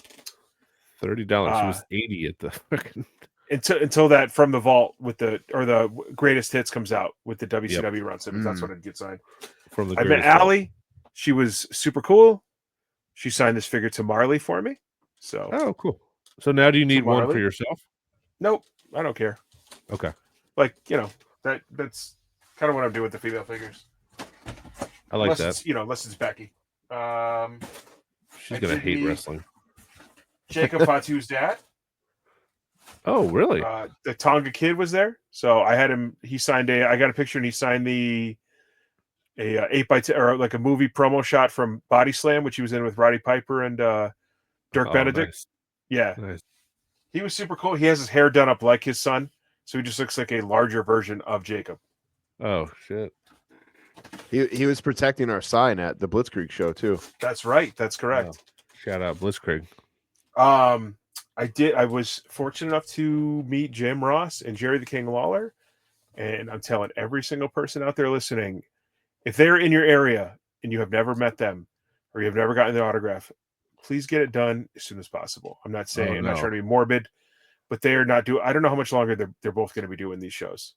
He was $80 at the fucking. Until that From the Vault with the Greatest Hits comes out with the WCW Ron Simmons. That's when it gets signed. I met Allie. She was super cool. She signed this figure to Marley for me. So cool. So now do you need one for yourself? Nope, I don't care. Okay. Like, that's kind of what I'm doing with the female figures. I like that. Unless it's Becky. She's gonna hate wrestling. Jacob Fatu's dad. Oh, really? The Tonga Kid was there, so I had him. He signed I got a picture, and he signed a 8x10 or like a movie promo shot from Body Slam, which he was in with Roddy Piper and Dirk Benedict. Nice. Yeah, nice. He was super cool. He has his hair done up like his son, so he just looks like a larger version of Jacob. Oh shit! He was protecting our sign at the Blitzkrieg show too. That's right. That's correct. Shout out Blitzkrieg. I was fortunate enough to meet Jim Ross and Jerry the King Lawler, and I'm telling every single person out there listening, if they're in your area and you have never met them or you have never gotten their autograph, please get it done as soon as possible. I'm not saying I'm not trying to be morbid, but they are not doing. I don't know how much longer they're both going to be doing these shows.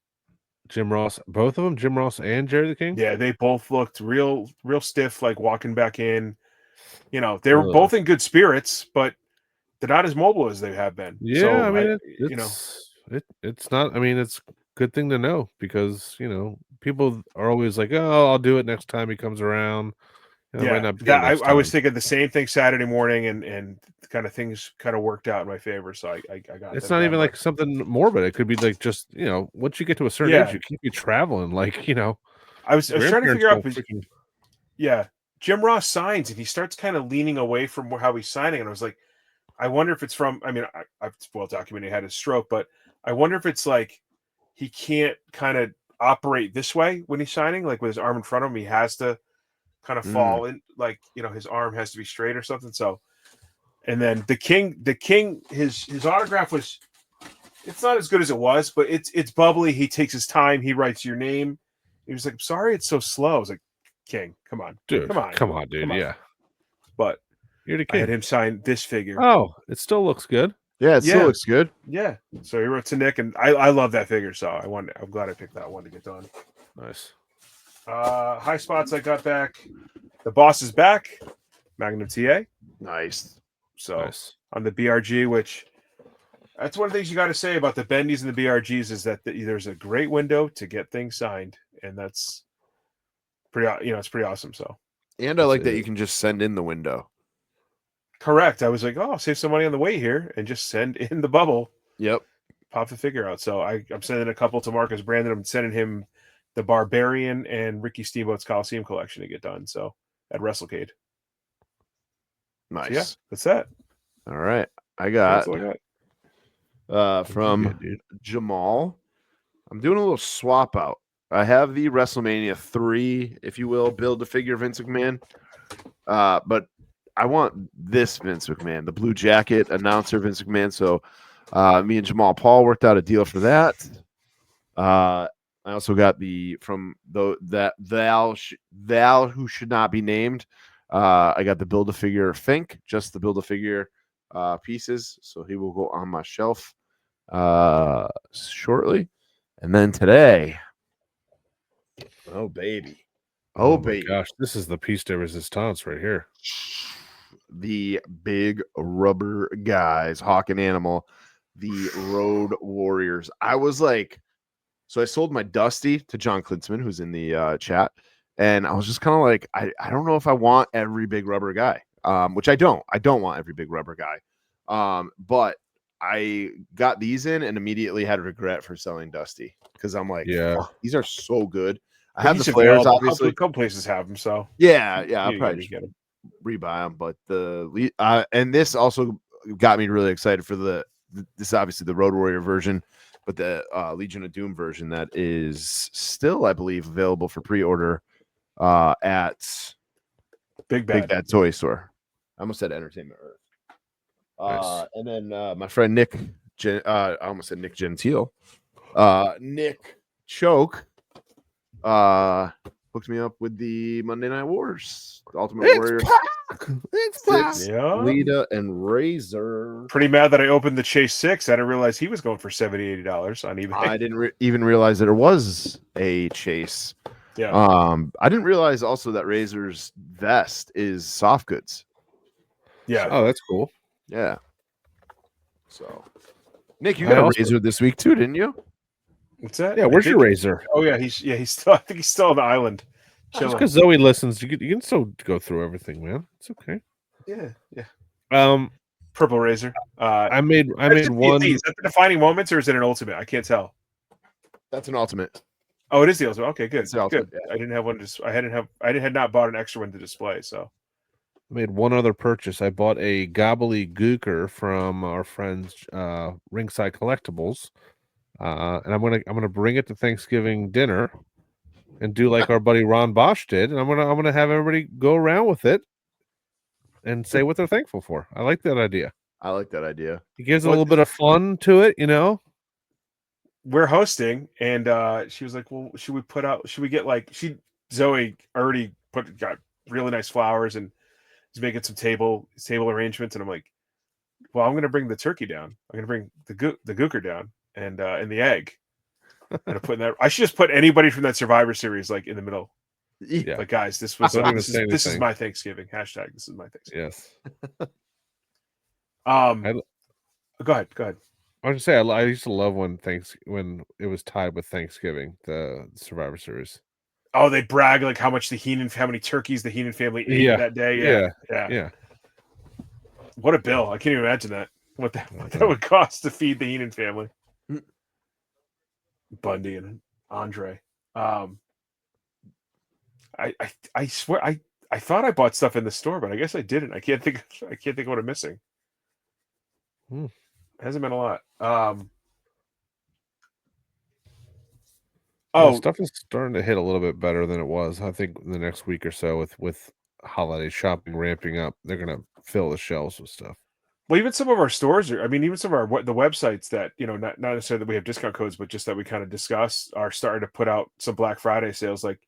Jim Ross, both of them, Jim Ross and Jerry the King. Yeah, they both looked real stiff, like walking back in. They were both in good spirits, but they're not as mobile as they have been. Yeah, so I mean, it's not. I mean, it's a good thing to know because people are always like, "Oh, I'll do it next time he comes around." I was thinking the same thing Saturday morning, and kind of things kind of worked out in my favor. So I got. It's not even like something morbid. It could be like just once you get to a certain age, you keep traveling. Like I was trying to figure out. Jim Ross signs and he starts kind of leaning away from how he's signing. And I was like, I wonder if it's from, I mean, I've well documented he had his stroke, but I wonder if it's like he can't kind of operate this way when he's signing, like with his arm in front of him, he has to kind of fall in, like, you know, his arm has to be straight or something. So, and then the king, his autograph was, it's not as good as it was, but it's bubbly. He takes his time. He writes your name. He was like, I'm sorry, it's so slow. I was like, King, come on, dude, come on, dude. Come on. Yeah. But You're the king. I had him sign this figure. Oh, it still looks good. Yeah, it still looks good. Yeah. So he wrote to Nick, and I love that figure. So I'm glad I picked that one to get done. Nice. High spots I got back. The boss is back. Magnum TA. Nice. So Nice. On the BRG, which that's one of the things you got to say about the bendies and the BRGs is that there's a great window to get things signed, and that's pretty. It's pretty awesome. So. And I like that you can just send in the window. Correct. I was like, oh, I'll save some money on the way here and just send in the bubble. Yep. Pop the figure out. So I'm sending a couple to Marcus Brandon. I'm sending him the Barbarian and Ricky Steamboat's Coliseum collection to get done. So at WrestleCade. Nice. So yeah, that's that. All right. I got, from good, Jamal. I'm doing a little swap out. I have the WrestleMania 3, if you will, build a figure Vince McMahon. But I want this Vince McMahon, the blue jacket announcer Vince McMahon. So me and Jamal Paul worked out a deal for that. I also got that Val who should not be named. I got the Build-A-Figure Fink, just the Build-A-Figure pieces. So he will go on my shelf shortly. And then today, oh baby. Oh baby. Gosh, this is the piece de resistance right here. The big rubber guys, Hawk and Animal, the Road Warriors. I was like, so I sold my Dusty to John Klinsman, who's in the chat. And I was just kind of like, I don't know if I want every big rubber guy, which I don't. I don't want every big rubber guy. But I got these in and immediately had regret for selling Dusty because I'm like, these are so good. I have the flares, obviously. A couple places have them, so yeah, I'll probably just rebuy them. But the and this also got me really excited for this is obviously the Road Warrior version, but the Legion of Doom version that is still, I believe, available for pre-order at Big Bad Toy Store. I almost said Entertainment Earth. Nice. And then my friend Nick, I almost said Nick Gentile. Nick Choke hooked me up with the Monday Night Wars, the Ultimate Warrior. It's Lita and Razor. Pretty mad that I opened the Chase 6. I didn't realize he was going for $70-$80 on eBay. I didn't even realize that there was a Chase. Yeah. I didn't realize also that Razor's vest is soft goods. Yeah. Oh, that's cool. Yeah. So, Nick, you got a Razor this week too, didn't you? What's that? Yeah, where's your Razor? Oh yeah, he's still. I think he's still on the island. Just because Zoe listens, you can still go through everything, man. It's okay. Yeah. Purple Razor. I made one. Is that the defining moments or is it an ultimate? I can't tell. That's an ultimate. Oh, it is the ultimate. Okay, good. It's the ultimate, good. Yeah. I didn't have one. I had not bought an extra one to display. So I made one other purchase. I bought a gobbledygooker from our friends Ringside Collectibles, and I'm gonna bring it to Thanksgiving dinner, and do like our buddy Ron Bosch did, and I'm gonna have everybody go around with it, and say what they're thankful for. I like that idea. I like that idea. It gives a little bit of fun to it, you know. We're hosting, and she was like, "Well, should we get like Zoe already got really nice flowers and is making some table arrangements," and I'm like, "Well, I'm going to bring the turkey down. I'm going to bring the gooker down and the egg, and put that. I should just put anybody from that Survivor Series like in the middle. Yeah, like guys, this was this is my Thanksgiving hashtag. This is my Thanksgiving. Yes. Go ahead. I was gonna say I used to love when it was tied with Thanksgiving, the Survivor Series. Oh, they brag like how many turkeys the Heenan family ate that day. Yeah. What a bill! I can't even imagine that. What that would cost to feed the Heenan family. Bundy and Andre. I I swear I thought I bought stuff in the store, but I guess I didn't. I can't think of what I'm missing. It hasn't been a lot. Stuff is starting to hit a little bit better than it was. I think in the next week or so with holiday shopping ramping up, they're gonna fill the shelves with stuff. Well, even some of our stores even some of the websites that, not necessarily that we have discount codes, but just that we kind of discuss are starting to put out some Black Friday sales. Like,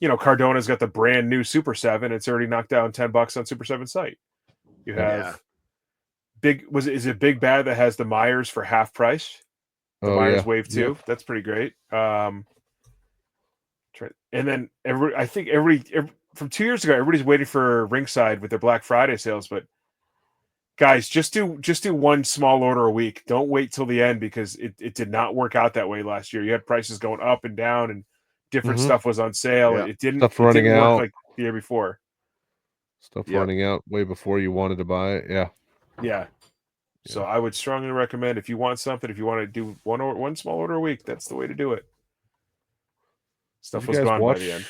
Cardona's got the brand new Super 7. It's already knocked down $10 on Super 7 site. You have is it Big Bad that has the Myers for half price? The Myers Wave 2. Yeah. That's pretty great. And then I think from 2 years ago, everybody's waiting for Ringside with their Black Friday sales, but guys, just do one small order a week. Don't wait till the end, because it did not work out that way last year. You had prices going up and down, and different stuff was on sale. Yeah. It didn't work like the year before. Stuff running out way before you wanted to buy it. Yeah. Yeah. So I would strongly recommend, if you want something, if you want to do one small order a week, that's the way to do it. Stuff was gone by the end.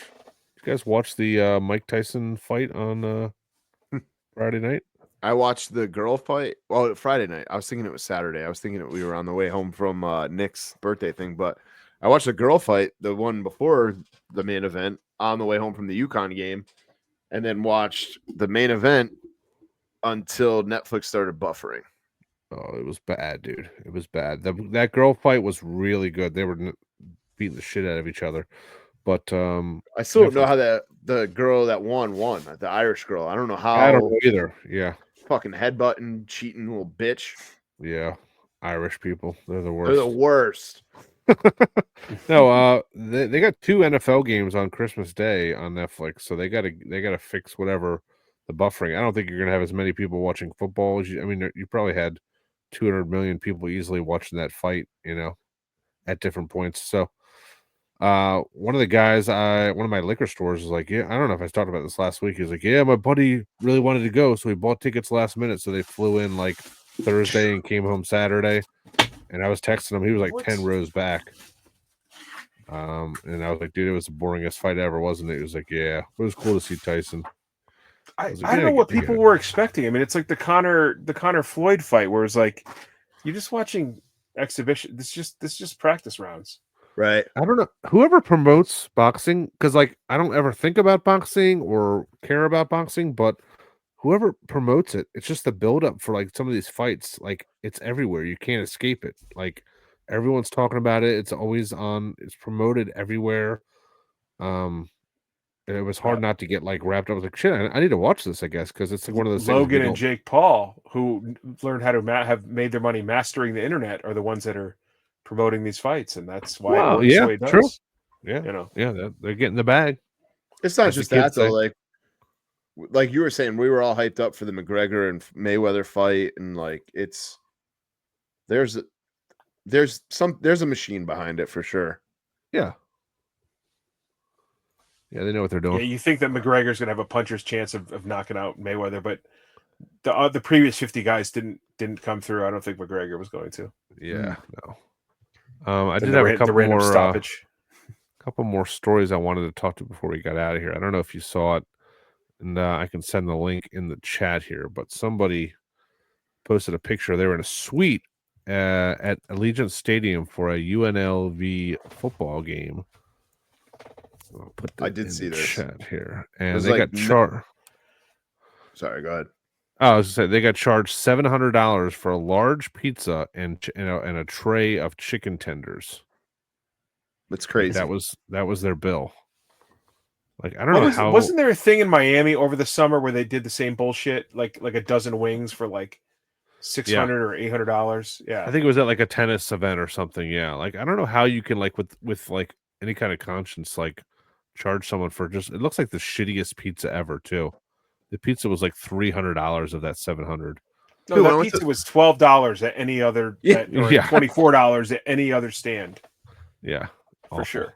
You guys watch the Mike Tyson fight on Friday night? I watched the girl fight. Well, Friday night. I was thinking it was Saturday. I was thinking we were on the way home from Nick's birthday thing, but I watched the girl fight, the one before the main event, on the way home from the UConn game, and then watched the main event until Netflix started buffering. Oh, it was bad, dude. It was bad. That girl fight was really good. They were beating the shit out of each other. But I still don't know how the girl that won, the Irish girl. I don't know how. I don't know either. Yeah. Fucking headbutting, cheating little bitch. Yeah. Irish people. They're the worst. They're the worst. No, they got 2 NFL games on Christmas Day on Netflix, so they gotta fix whatever the buffering. I don't think you're gonna have as many people watching football as you probably had 200 million people easily watching that fight, at different points. So one of the guys, one of my liquor stores is like, yeah, I don't know if I talked about this last week. He's like, yeah, my buddy really wanted to go, so he bought tickets last minute. So they flew in like Thursday and came home Saturday. And I was texting him. He was like 10 rows back. And I was like, dude, it was the boringest fight ever, wasn't it? He was like, yeah, it was cool to see Tyson. I don't know what people were expecting. I mean, it's like the Conor Floyd fight, where it's like, you're just watching exhibition. This just practice rounds. Right. I don't know. Whoever promotes boxing, because like I don't ever think about boxing or care about boxing, but whoever promotes it, it's just the buildup for like some of these fights. Like it's everywhere. You can't escape it. Like everyone's talking about it. It's always on. It's promoted everywhere. It was hard not to get like wrapped up. I was like, shit, I need to watch this, I guess, because it's like one of those Logan and Jake Paul, who learned how to have made their money mastering the internet, are the ones that are promoting these fights, and that's why it works the way it does. True. Yeah, they're getting the bag. It's not just that though. Like you were saying, we were all hyped up for the McGregor and Mayweather fight, and like there's a machine behind it for sure. Yeah. Yeah, they know what they're doing. Yeah, you think that McGregor's gonna have a puncher's chance of knocking out Mayweather, but the previous 50 guys didn't come through. I don't think McGregor was going to. Yeah, no. I did have a couple more stoppage. Couple more stories I wanted to talk to before we got out of here. I don't know if you saw it, and I can send the link in the chat here. But somebody posted a picture. They were in a suite at Allegiant Stadium for a UNLV football game. I'll put I did see this chat here, and they got charged. Sorry, go ahead. Oh, I was gonna say they got charged $700 for a large pizza and a tray of chicken tenders. That's crazy. That was their bill. Like I don't know how. Wasn't there a thing in Miami over the summer where they did the same bullshit, like a dozen wings for like $600 or $800? Yeah, I think it was at like a tennis event or something. Yeah, like I don't know how you can like with like any kind of conscience like charge someone for just, it looks like the shittiest pizza ever too. The pizza was like $300 of that $700. No, that pizza was $12 at any other, $24 at any other stand. Yeah, for sure.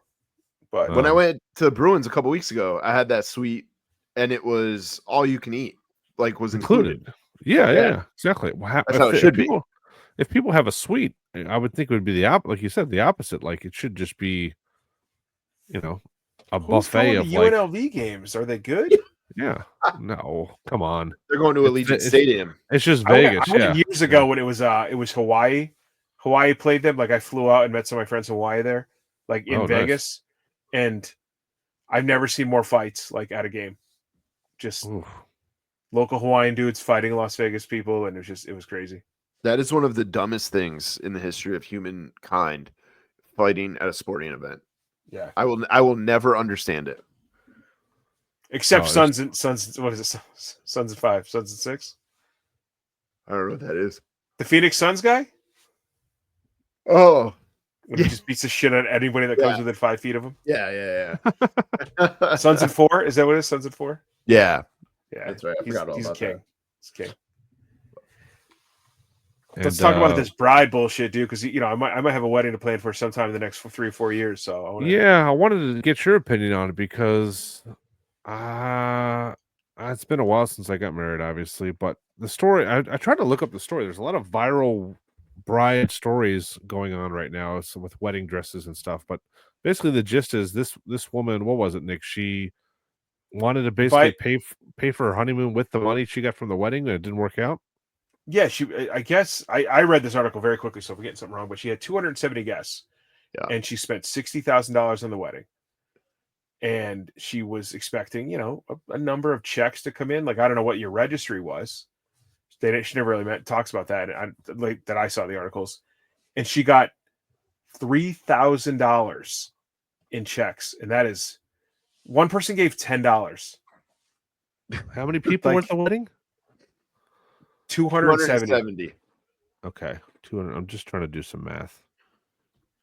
But when I went to the Bruins a couple weeks ago, I had that suite, and it was all you can eat, like was included. Yeah, exactly. Well, that's how it should be. If people have a suite, I would think it would be the opposite. Like you said, the opposite. Like it should just be, Who's buffet going of to like UNLV games? Are they good? yeah. No, come on. They're going to Allegiant Stadium. It's just I Vegas. went years ago when it was Hawaii. Hawaii played them. Like I flew out and met some of my friends in Hawaii there, like in Vegas, and I've never seen more fights like at a game. Just local Hawaiian dudes fighting Las Vegas people, and it was crazy. That is one of the dumbest things in the history of humankind, fighting at a sporting event. Yeah, I will never understand it. Except Sons. What is it? Sons of 5, Sons of 6. I don't know what that is. The Phoenix Suns guy. Oh, when he just beats the shit out of anybody that comes within 5 feet of him. Yeah. Sons of 4. Is that what it is? Sons of 4. Yeah, that's right. I forgot all he's about king. that. He's king. And, let's talk about this bride bullshit, dude. Because I might have a wedding to plan for sometime in the next 3 or 4 years. So I wanted to get your opinion on it because it's been a while since I got married, obviously. But the story, I tried to look up the story. There's a lot of viral bride stories going on right now with wedding dresses and stuff. But basically, the gist is this woman. What was it, Nick? She wanted to basically pay for her honeymoon with the money she got from the wedding, and it didn't work out. Yeah, I guess I read this article very quickly, so if we're getting something wrong, but she had 270 guests, and she spent $60,000 on the wedding, and she was expecting, a number of checks to come in. Like I don't know what your registry was. She never really talks about that. That I saw the articles, and she got $3,000 in checks, and that is one person gave $10. How many people were at the wedding? 270. Okay, 200. I'm just trying to do some math.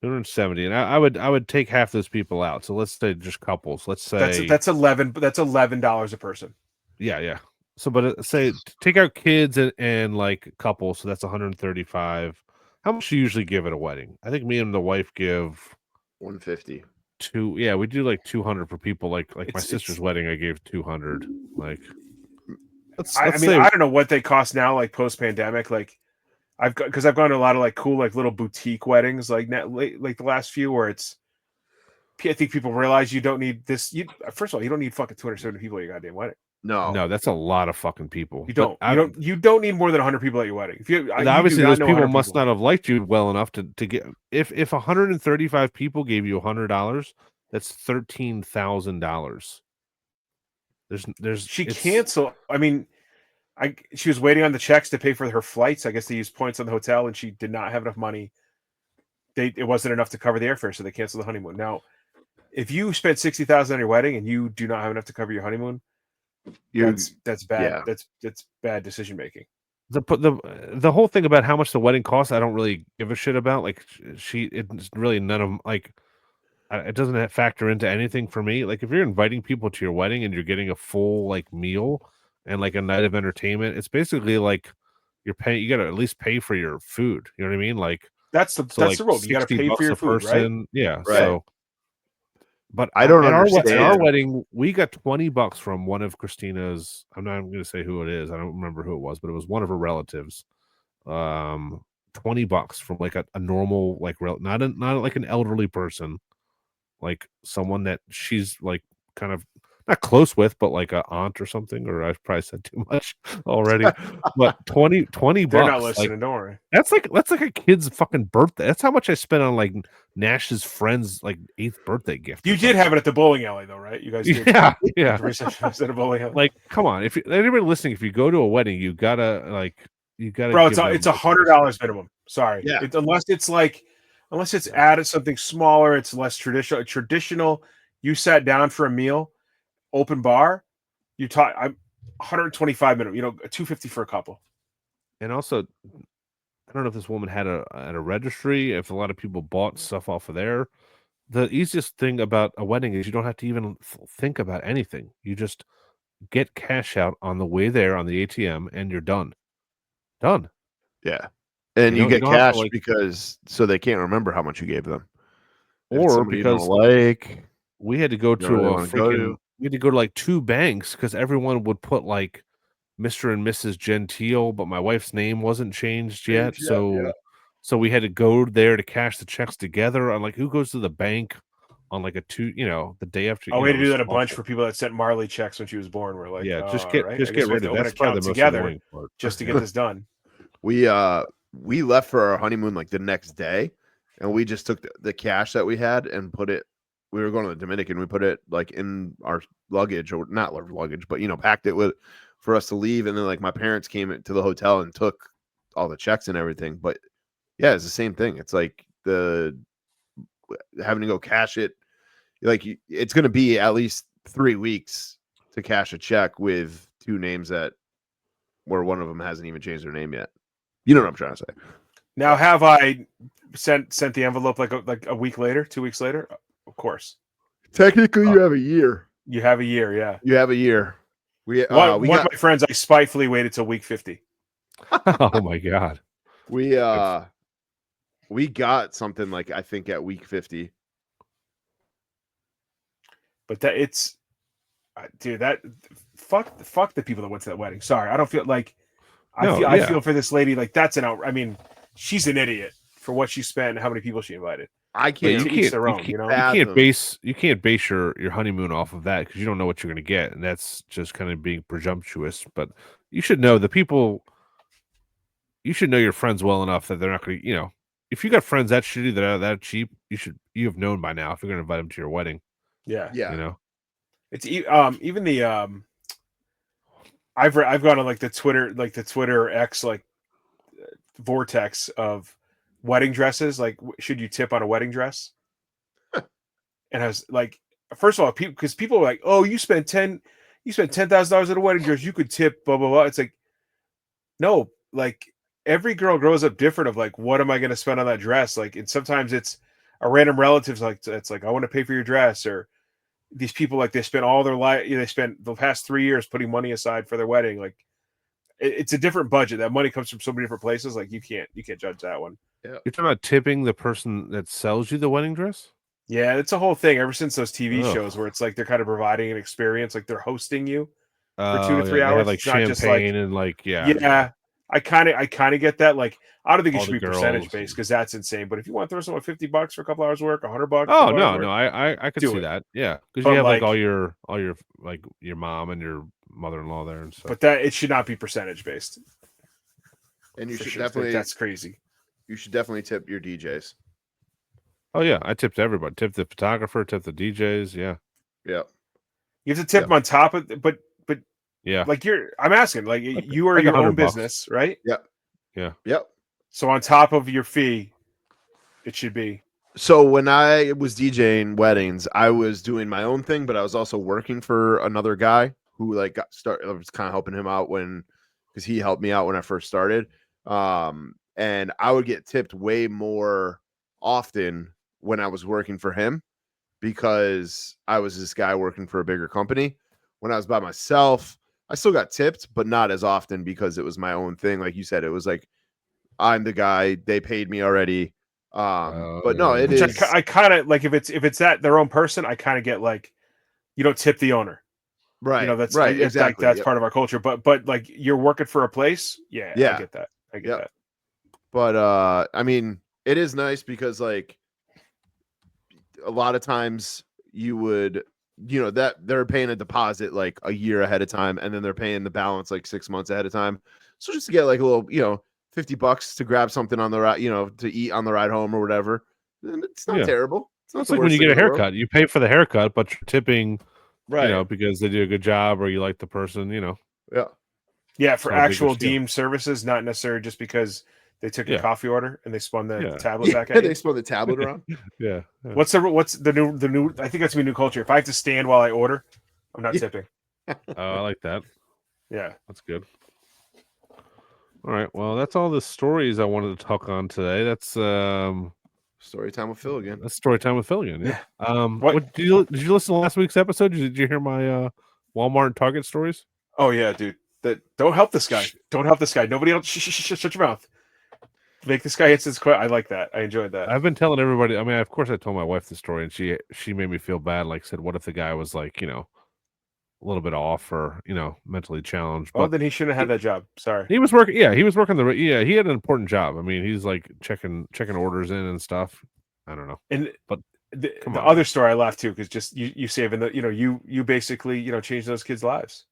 270, and I would take half those people out. So let's say just couples. Let's say that's $11 a person. Yeah. So, but say take out kids and like couples. So that's 135. How much do you usually give at a wedding? I think me and the wife give 150. We do like 200 for people. Like my sister's wedding, I gave 200. Like. I don't know what they cost now, like post pandemic. Like I've gone to a lot of like cool, like little boutique weddings, like the last few where I think people realize you don't need this. First of all, you don't need fucking 270 people at your goddamn wedding. No, that's a lot of fucking people. You don't. You don't need more than 100 people at your wedding. Obviously, those people must not have liked you well enough to get. If 135 people gave you $100, that's $13,000. She canceled. I mean, she was waiting on the checks to pay for her flights. I guess they used points on the hotel, and she did not have enough money. It wasn't enough to cover the airfare, so they canceled the honeymoon. Now, if you spent $60,000 on your wedding and you do not have enough to cover your honeymoon, that's bad. Yeah. That's bad decision making. The whole thing about how much the wedding costs, I don't really give a shit about. Like it's really none of like. It doesn't factor into anything for me. Like if you're inviting people to your wedding and you're getting a full like meal and like a night of entertainment, it's basically like you're paying. You got to at least pay for your food. You know what I mean? Like that's the rule. You got to pay for your food, right? Yeah. Right. So, but I don't understand. At our wedding, we got $20 from one of Christina's. I'm not going to say who it is. I don't remember who it was, but it was one of her relatives. $20 from like a normal like not like an elderly person. Like someone that she's like kind of not close with, but like an aunt or something, or I've probably said too much already. But $20 They're not listening, like, don't worry. That's like a kid's fucking birthday. That's how much I spent on like Nash's friend's like 8th birthday gift. You did have it at the bowling alley though, right? You guys did. Yeah. At a bowling alley. Like, come on. If anybody listening, if you go to a wedding, you gotta. Bro, it's $100 minimum. Sorry. Yeah. Unless it's added something smaller, it's less traditional. You sat down for a meal, open bar. I'm 125 minimum. $250 for a couple. And also, I don't know if this woman had a registry. If a lot of people bought stuff off of there, the easiest thing about a wedding is you don't have to even think about anything. You just get cash out on the way there on the ATM, and you're done. Done. Yeah. And you get cash because so they can't remember how much you gave them, or because we had to go to we had to go to like 2 banks because everyone would put like Mr. and Mrs. Gentile, but my wife's name wasn't changed yet, so we had to go there to cash the checks together. I'm like, who goes to the bank on like the day after. We had to do that a bunch for people that sent Marley checks when she was born. We're like, just get rid of that. That's probably the most annoying part. Just to get this done. We left for our honeymoon like the next day, and we just took the cash that we had and put it. We were going to the Dominican. We put it like in our luggage, or not luggage, but packed it for us to leave. And then like my parents came to the hotel and took all the checks and everything. But yeah, it's the same thing. It's like having to go cash it. Like it's going to be at least 3 weeks to cash a check with 2 names where one of them hasn't even changed their name yet. You know what I'm trying to say. Now, have I sent the envelope like a week later, 2 weeks later? Of course. Technically, you have a year. You have a year, yeah. You have a year. One of my friends, I spitefully waited till week 50. Oh my god. We got something like I think at week 50. But fuck the people that went to that wedding. Sorry, I don't feel like I feel for this lady like that's I mean, she's an idiot for what she spent and how many people she invited. I can't. You can't base your honeymoon off of that because you don't know what you're going to get, and that's just kind of being presumptuous. But you should know the people. You should know your friends well enough that they're not going to. If you got friends that shitty that are that cheap, you have known by now if you're going to invite them to your wedding. Yeah. It's even the I've gone on like the Twitter X like vortex of wedding dresses. Like, should you tip on a wedding dress? And I was like, first of all, because people are like, oh, you spent $10,000 at a wedding dress, you could tip, blah blah blah. It's like, no, like every girl grows up different. Of like, what am I going to spend on that dress? Like, and sometimes it's a random relative's like, it's like, I want to pay for your dress, or these people like they spent all their life, they spent the past 3 years putting money aside for their wedding. Like, it's a different budget. That money comes from so many different places. Like, you can't judge that one. Yeah. You're talking about tipping the person that sells you the wedding dress? Yeah, it's a whole thing ever since those TV shows where it's like they're kind of providing an experience, like they're hosting you for 2 to 3 hours. Like champagne and like I kind of get that. Like, I don't think it should be percentage based because that's insane. But if you want to throw someone $50 for a couple hours work, $100. Oh no, I could see that. Yeah, because you have like all your like your mom and your mother-in-law there and stuff. But that it should not be percentage based. And you should definitely. That's crazy. You should definitely tip your DJs. Oh yeah, I tipped everybody. Tipped the photographer. Tipped the DJs. Yeah. Yeah. You have to tip them on top of, but yeah, like I'm asking, like you are your own business, right? Yeah. Yeah. Yep. So on top of your fee, it should be. So when I was DJing weddings, I was doing my own thing, but I was also working for another guy who like got started. I was kind of helping him out because he helped me out when I first started. And I would get tipped way more often when I was working for him because I was this guy working for a bigger company. When I was by myself, I still got tipped, but not as often because it was my own thing. Like you said, it was like, I'm the guy, they paid me already. But no, it is. I kind of like if it's that their own person, I kind of get like, you don't tip the owner. Right. That's right. Exactly. That's part of our culture. But like you're working for a place. Yeah. I get that. I get that. But I mean, it is nice because like a lot of times you would, that they're paying a deposit like a year ahead of time, and then they're paying the balance like 6 months ahead of time. So just to get like a little, $50 to grab something on the ride, to eat on the ride home or whatever. It's not terrible. It's like when you get a haircut, you pay for the haircut, but you're tipping, right? Because they do a good job or you like the person, Yeah. Yeah, for actual deemed services, not necessarily just because they took a coffee order and they spun the tablet back at you. They spun the tablet around. Yeah. What's the new? I think that's gonna be a new culture. If I have to stand while I order, I'm not tipping. Oh, I like that. Yeah, that's good. All right. Well, that's all the stories I wanted to talk on today. That's story time with Phil again. That's story time with Phil again. Yeah. What did you listen to last week's episode? Did you hear my Walmart and Target stories? Oh yeah, dude. Don't help this guy. Don't help this guy. Nobody else. Shut your mouth. Make this guy answer his question. I like that. I enjoyed that. I've been telling everybody. I mean, of course, I told my wife the story, and she made me feel bad. Like, said, what if the guy was like, a little bit off or mentally challenged? But then he shouldn't have had that job. Sorry. He was working. Yeah, he was working he had an important job. I mean, he's like checking orders in and stuff. I don't know. And the other story I laughed too, because just you saving the you basically changed those kids' lives.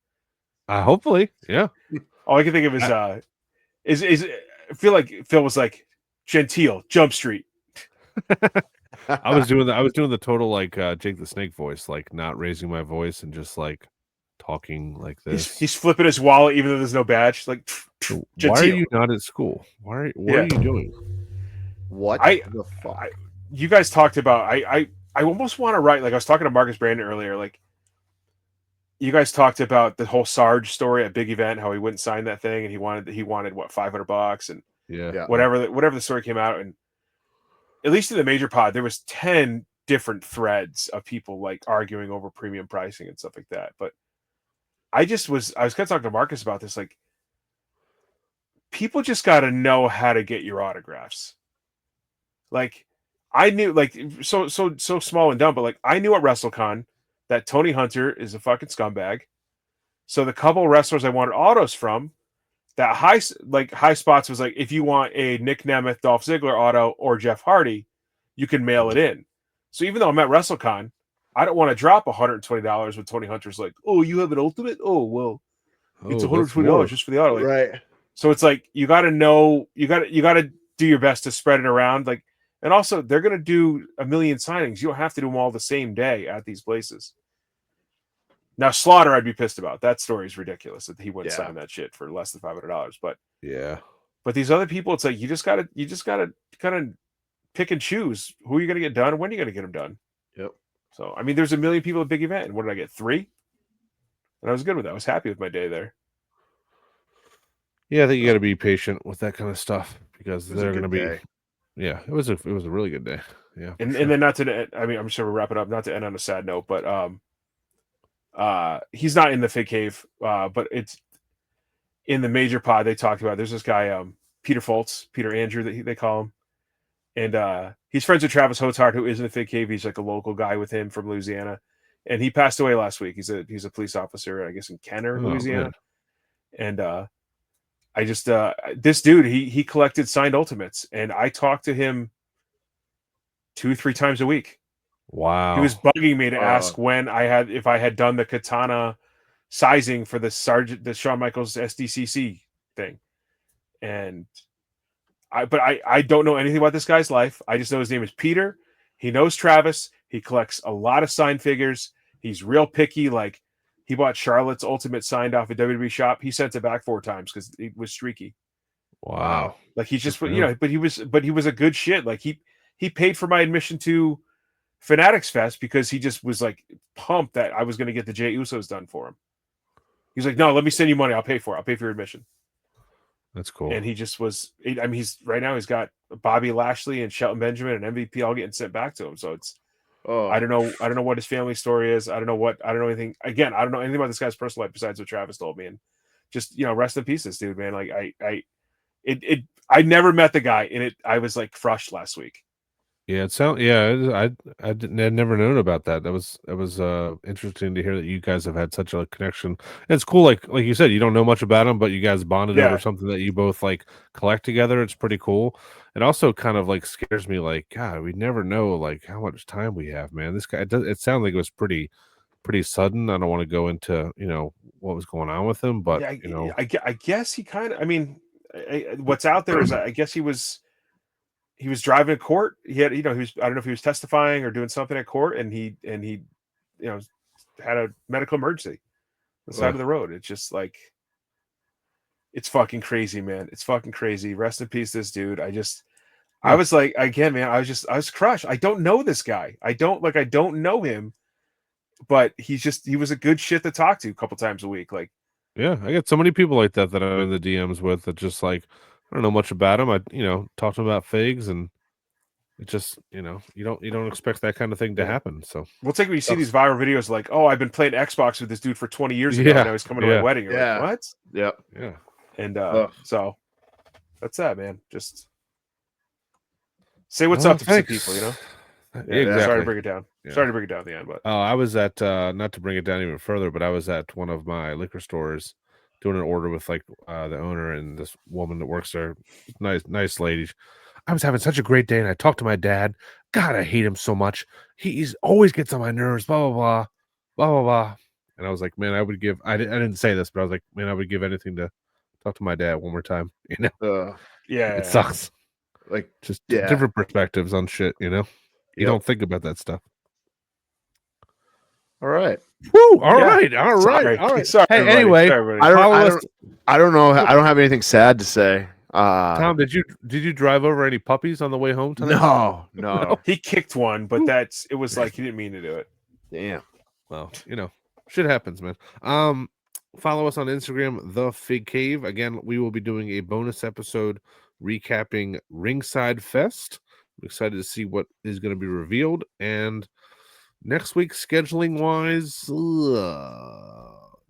Hopefully, yeah. All I can think of is I feel like Phil was like Gentile, Jump Street. I was doing the total like Jake the Snake voice, like not raising my voice and just like talking like this. He's flipping his wallet even though there's no badge. Like, why are you not at school? What are you doing? What the fuck? You guys talked about. I almost want to write. Like I was talking to Marcus Brandon earlier. Like you guys talked about the whole Sarge story at Big Event, how he wouldn't sign that thing, and he wanted what $500 and whatever the story came out, and at least in the major pod there was 10 different threads of people like arguing over premium pricing and stuff like that. But I was kind of talking to Marcus about this. Like people just got to know how to get your autographs. Like I knew, like so small and dumb, but like I knew at WrestleCon that Tony Hunter is a fucking scumbag. So the couple of wrestlers I wanted autos from, that high spots was like, if you want a Nick Nemeth, Dolph Ziggler auto or Jeff Hardy, you can mail it in. So even though I'm at WrestleCon, I don't want to drop $120 when Tony Hunter's like, oh, you have an ultimate? Oh, well, it's $120 just for the auto. Like, right. So it's like, you got to know, you got to do your best to spread it around. Like, and also they're going to do a million signings. You don't have to do them all the same day at these places. Now Slaughter, I'd be pissed about. That story is ridiculous that he wouldn't sign that shit for less than $500. But these other people, it's like you just gotta kind of pick and choose who you're gonna get done and when you're gonna get them done. Yep. So I mean, there's a million people at Big Event, and what did I get? 3? And I was good with that. I was happy with my day there. Yeah, I think you got to be patient with that kind of stuff because they're going to be. Yeah, it was a really good day. Yeah, and then not to. I mean, I'm sure we'll wrap it up. Not to end on a sad note, but he's not in the Fig Cave, but it's in the major pod. They talked about. There's this guy, Peter Andrew, that they call him, and he's friends with Travis Hotard, who is in the Fig Cave. He's like a local guy with him from Louisiana, and he passed away last week. He's a police officer, I guess, in Kenner, Louisiana, and I just this dude, he collected signed ultimates, and I talked to him 2-3 times a week. Wow. He was bugging me to ask if I had done the katana sizing for the Shawn Michaels SDCC thing. And I don't know anything about this guy's life. I just know his name is Peter. He knows Travis. He collects a lot of signed figures. He's real picky. Like he bought Charlotte's ultimate signed off at WWE shop. He sent it back 4 times because it was streaky. Wow. Like he just, but he was a good shit. Like he paid for my admission to Fanatics Fest because he just was like pumped that I was going to get the Jey Usos done for him. He's like, no, let me send you money. I'll pay for it. I'll pay for your admission. That's cool. And he just was, I mean, he's got Bobby Lashley and Shelton Benjamin and MVP all getting sent back to him. So it's, I don't know what his family story is. I don't know anything. Again, I don't know anything about this guy's personal life besides what Travis told me. And just, rest in pieces, dude, man. Like I never met the guy, and I was like crushed last week. Yeah, I'd never known about that. That was interesting to hear that you guys have had such a connection. And it's cool, like you said, you don't know much about him, but you guys bonded over something that you both like collect together. It's pretty cool. It also kind of like scares me, like, God, we never know like how much time we have, man. This guy, it sounds like it was pretty sudden. I don't want to go into what was going on with him, but I guess he kind of. I mean, what's out there is I guess he was driving to court. He had, he was, I don't know if he was testifying or doing something at court, and he had a medical emergency on the side of the road. It's just like, it's fucking crazy, man. It's fucking crazy. Rest in peace, this dude. I was like, again, man, I was crushed. I don't know this guy. I don't know him, but he was a good shit to talk to a couple times a week. Like, yeah, I get so many people like that I'm in the DMs with that just like, I don't know much about him. I talk to him about figs, and it just you don't expect that kind of thing to happen. So we'll take when you see these viral videos like, oh, I've been playing Xbox with this dude for 20 years ago, and now he's coming to my wedding. You're like, what? Yep. Yeah. And so that's that, man. Just say what's up to some people, Yeah, exactly. Sorry to bring it down. Yeah. Sorry to bring it down at the end, but I was at not to bring it down even further, but I was at one of my liquor stores doing an order with like the owner and this woman that works there. Nice lady. I was having such a great day, and I talked to my dad. God, I hate him so much. He's always gets on my nerves. Blah blah blah, blah blah blah. And I was like, man, I would give. I didn't say this, but I was like, man, I would give anything to talk to my dad one more time. You know, it sucks. Like just different perspectives on shit. You know, you don't think about that stuff. All right. Woo! All right. Sorry, hey, anyway, I don't know. I don't have anything sad to say. Tom, did you drive over any puppies on the way home tonight? No. He kicked one, but it was like he didn't mean to do it. Damn. Well, shit happens, man. Follow us on Instagram, The Fig Cave. Again, we will be doing a bonus episode recapping Ringside Fest. I'm excited to see what is going to be revealed. And next week, scheduling wise,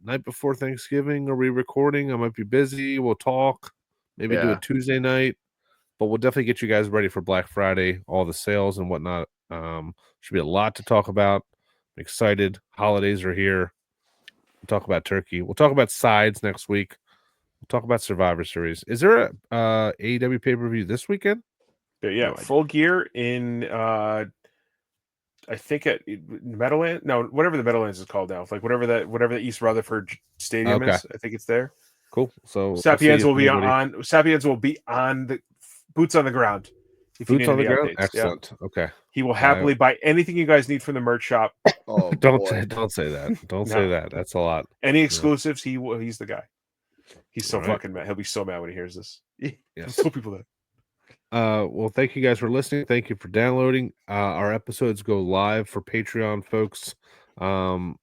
night before Thanksgiving, are we recording? I might be busy. We'll talk. Maybe do a Tuesday night, but we'll definitely get you guys ready for Black Friday, all the sales and whatnot. Should be a lot to talk about. I'm excited. Holidays are here. We'll talk about turkey. We'll talk about sides next week. We'll talk about Survivor Series. Is there a AEW pay-per-view this weekend? Yeah, Full Gear in I think at Meadowlands. No, whatever the Meadowlands is called now. Like whatever the East Rutherford Stadium is. I think it's there. Cool. So Sapiens will be on. Sapiens will be on the boots on the ground. Boots on the ground. Updates. Excellent. Yeah. Okay. He will happily buy anything you guys need from the merch shop. Oh, don't say that. Don't say that. That's a lot. Any exclusives? He's the guy. He's so fucking mad. He'll be so mad when he hears this. Yes. Tell people that. Well, thank you guys for listening. Thank you for downloading. Our episodes go live for Patreon folks on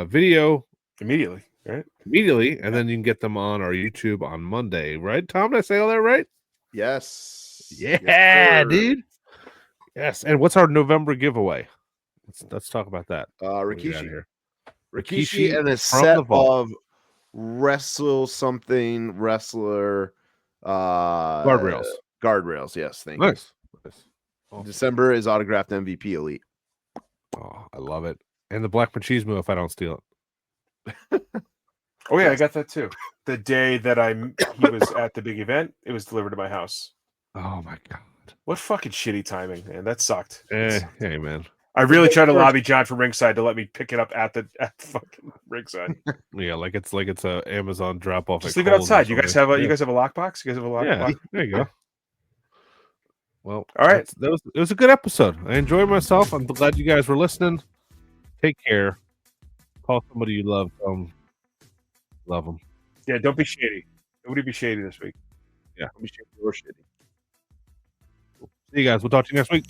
video immediately, right? Immediately, and then you can get them on our YouTube on Monday, right? Tom, did I say all that right? Yes. Yeah, yes, dude. Yes. And what's our November giveaway? Let's talk about that. Rikishi and a set of wrestler guardrails. Yes, thank you. Nice. December is autographed MVP Elite. Oh, I love it. And the black machismo if I don't steal it. Oh yeah, I got that too. The day that he was at the big event, it was delivered to my house. Oh my god. What fucking shitty timing, man. That sucked. Hey, man. I really tried to lobby John from Ringside to let me pick it up at the fucking Ringside. Yeah, like it's a Amazon drop off. Just leave it outside. You guys have a lockbox? You guys have a lockbox? Yeah, there you go. Well, all right. It was a good episode. I enjoyed myself. I'm glad you guys were listening. Take care. Call somebody you love. Love them. Yeah, don't be shady. Nobody be shady this week. Yeah. Don't be shady or shitty. See you guys. We'll talk to you next week.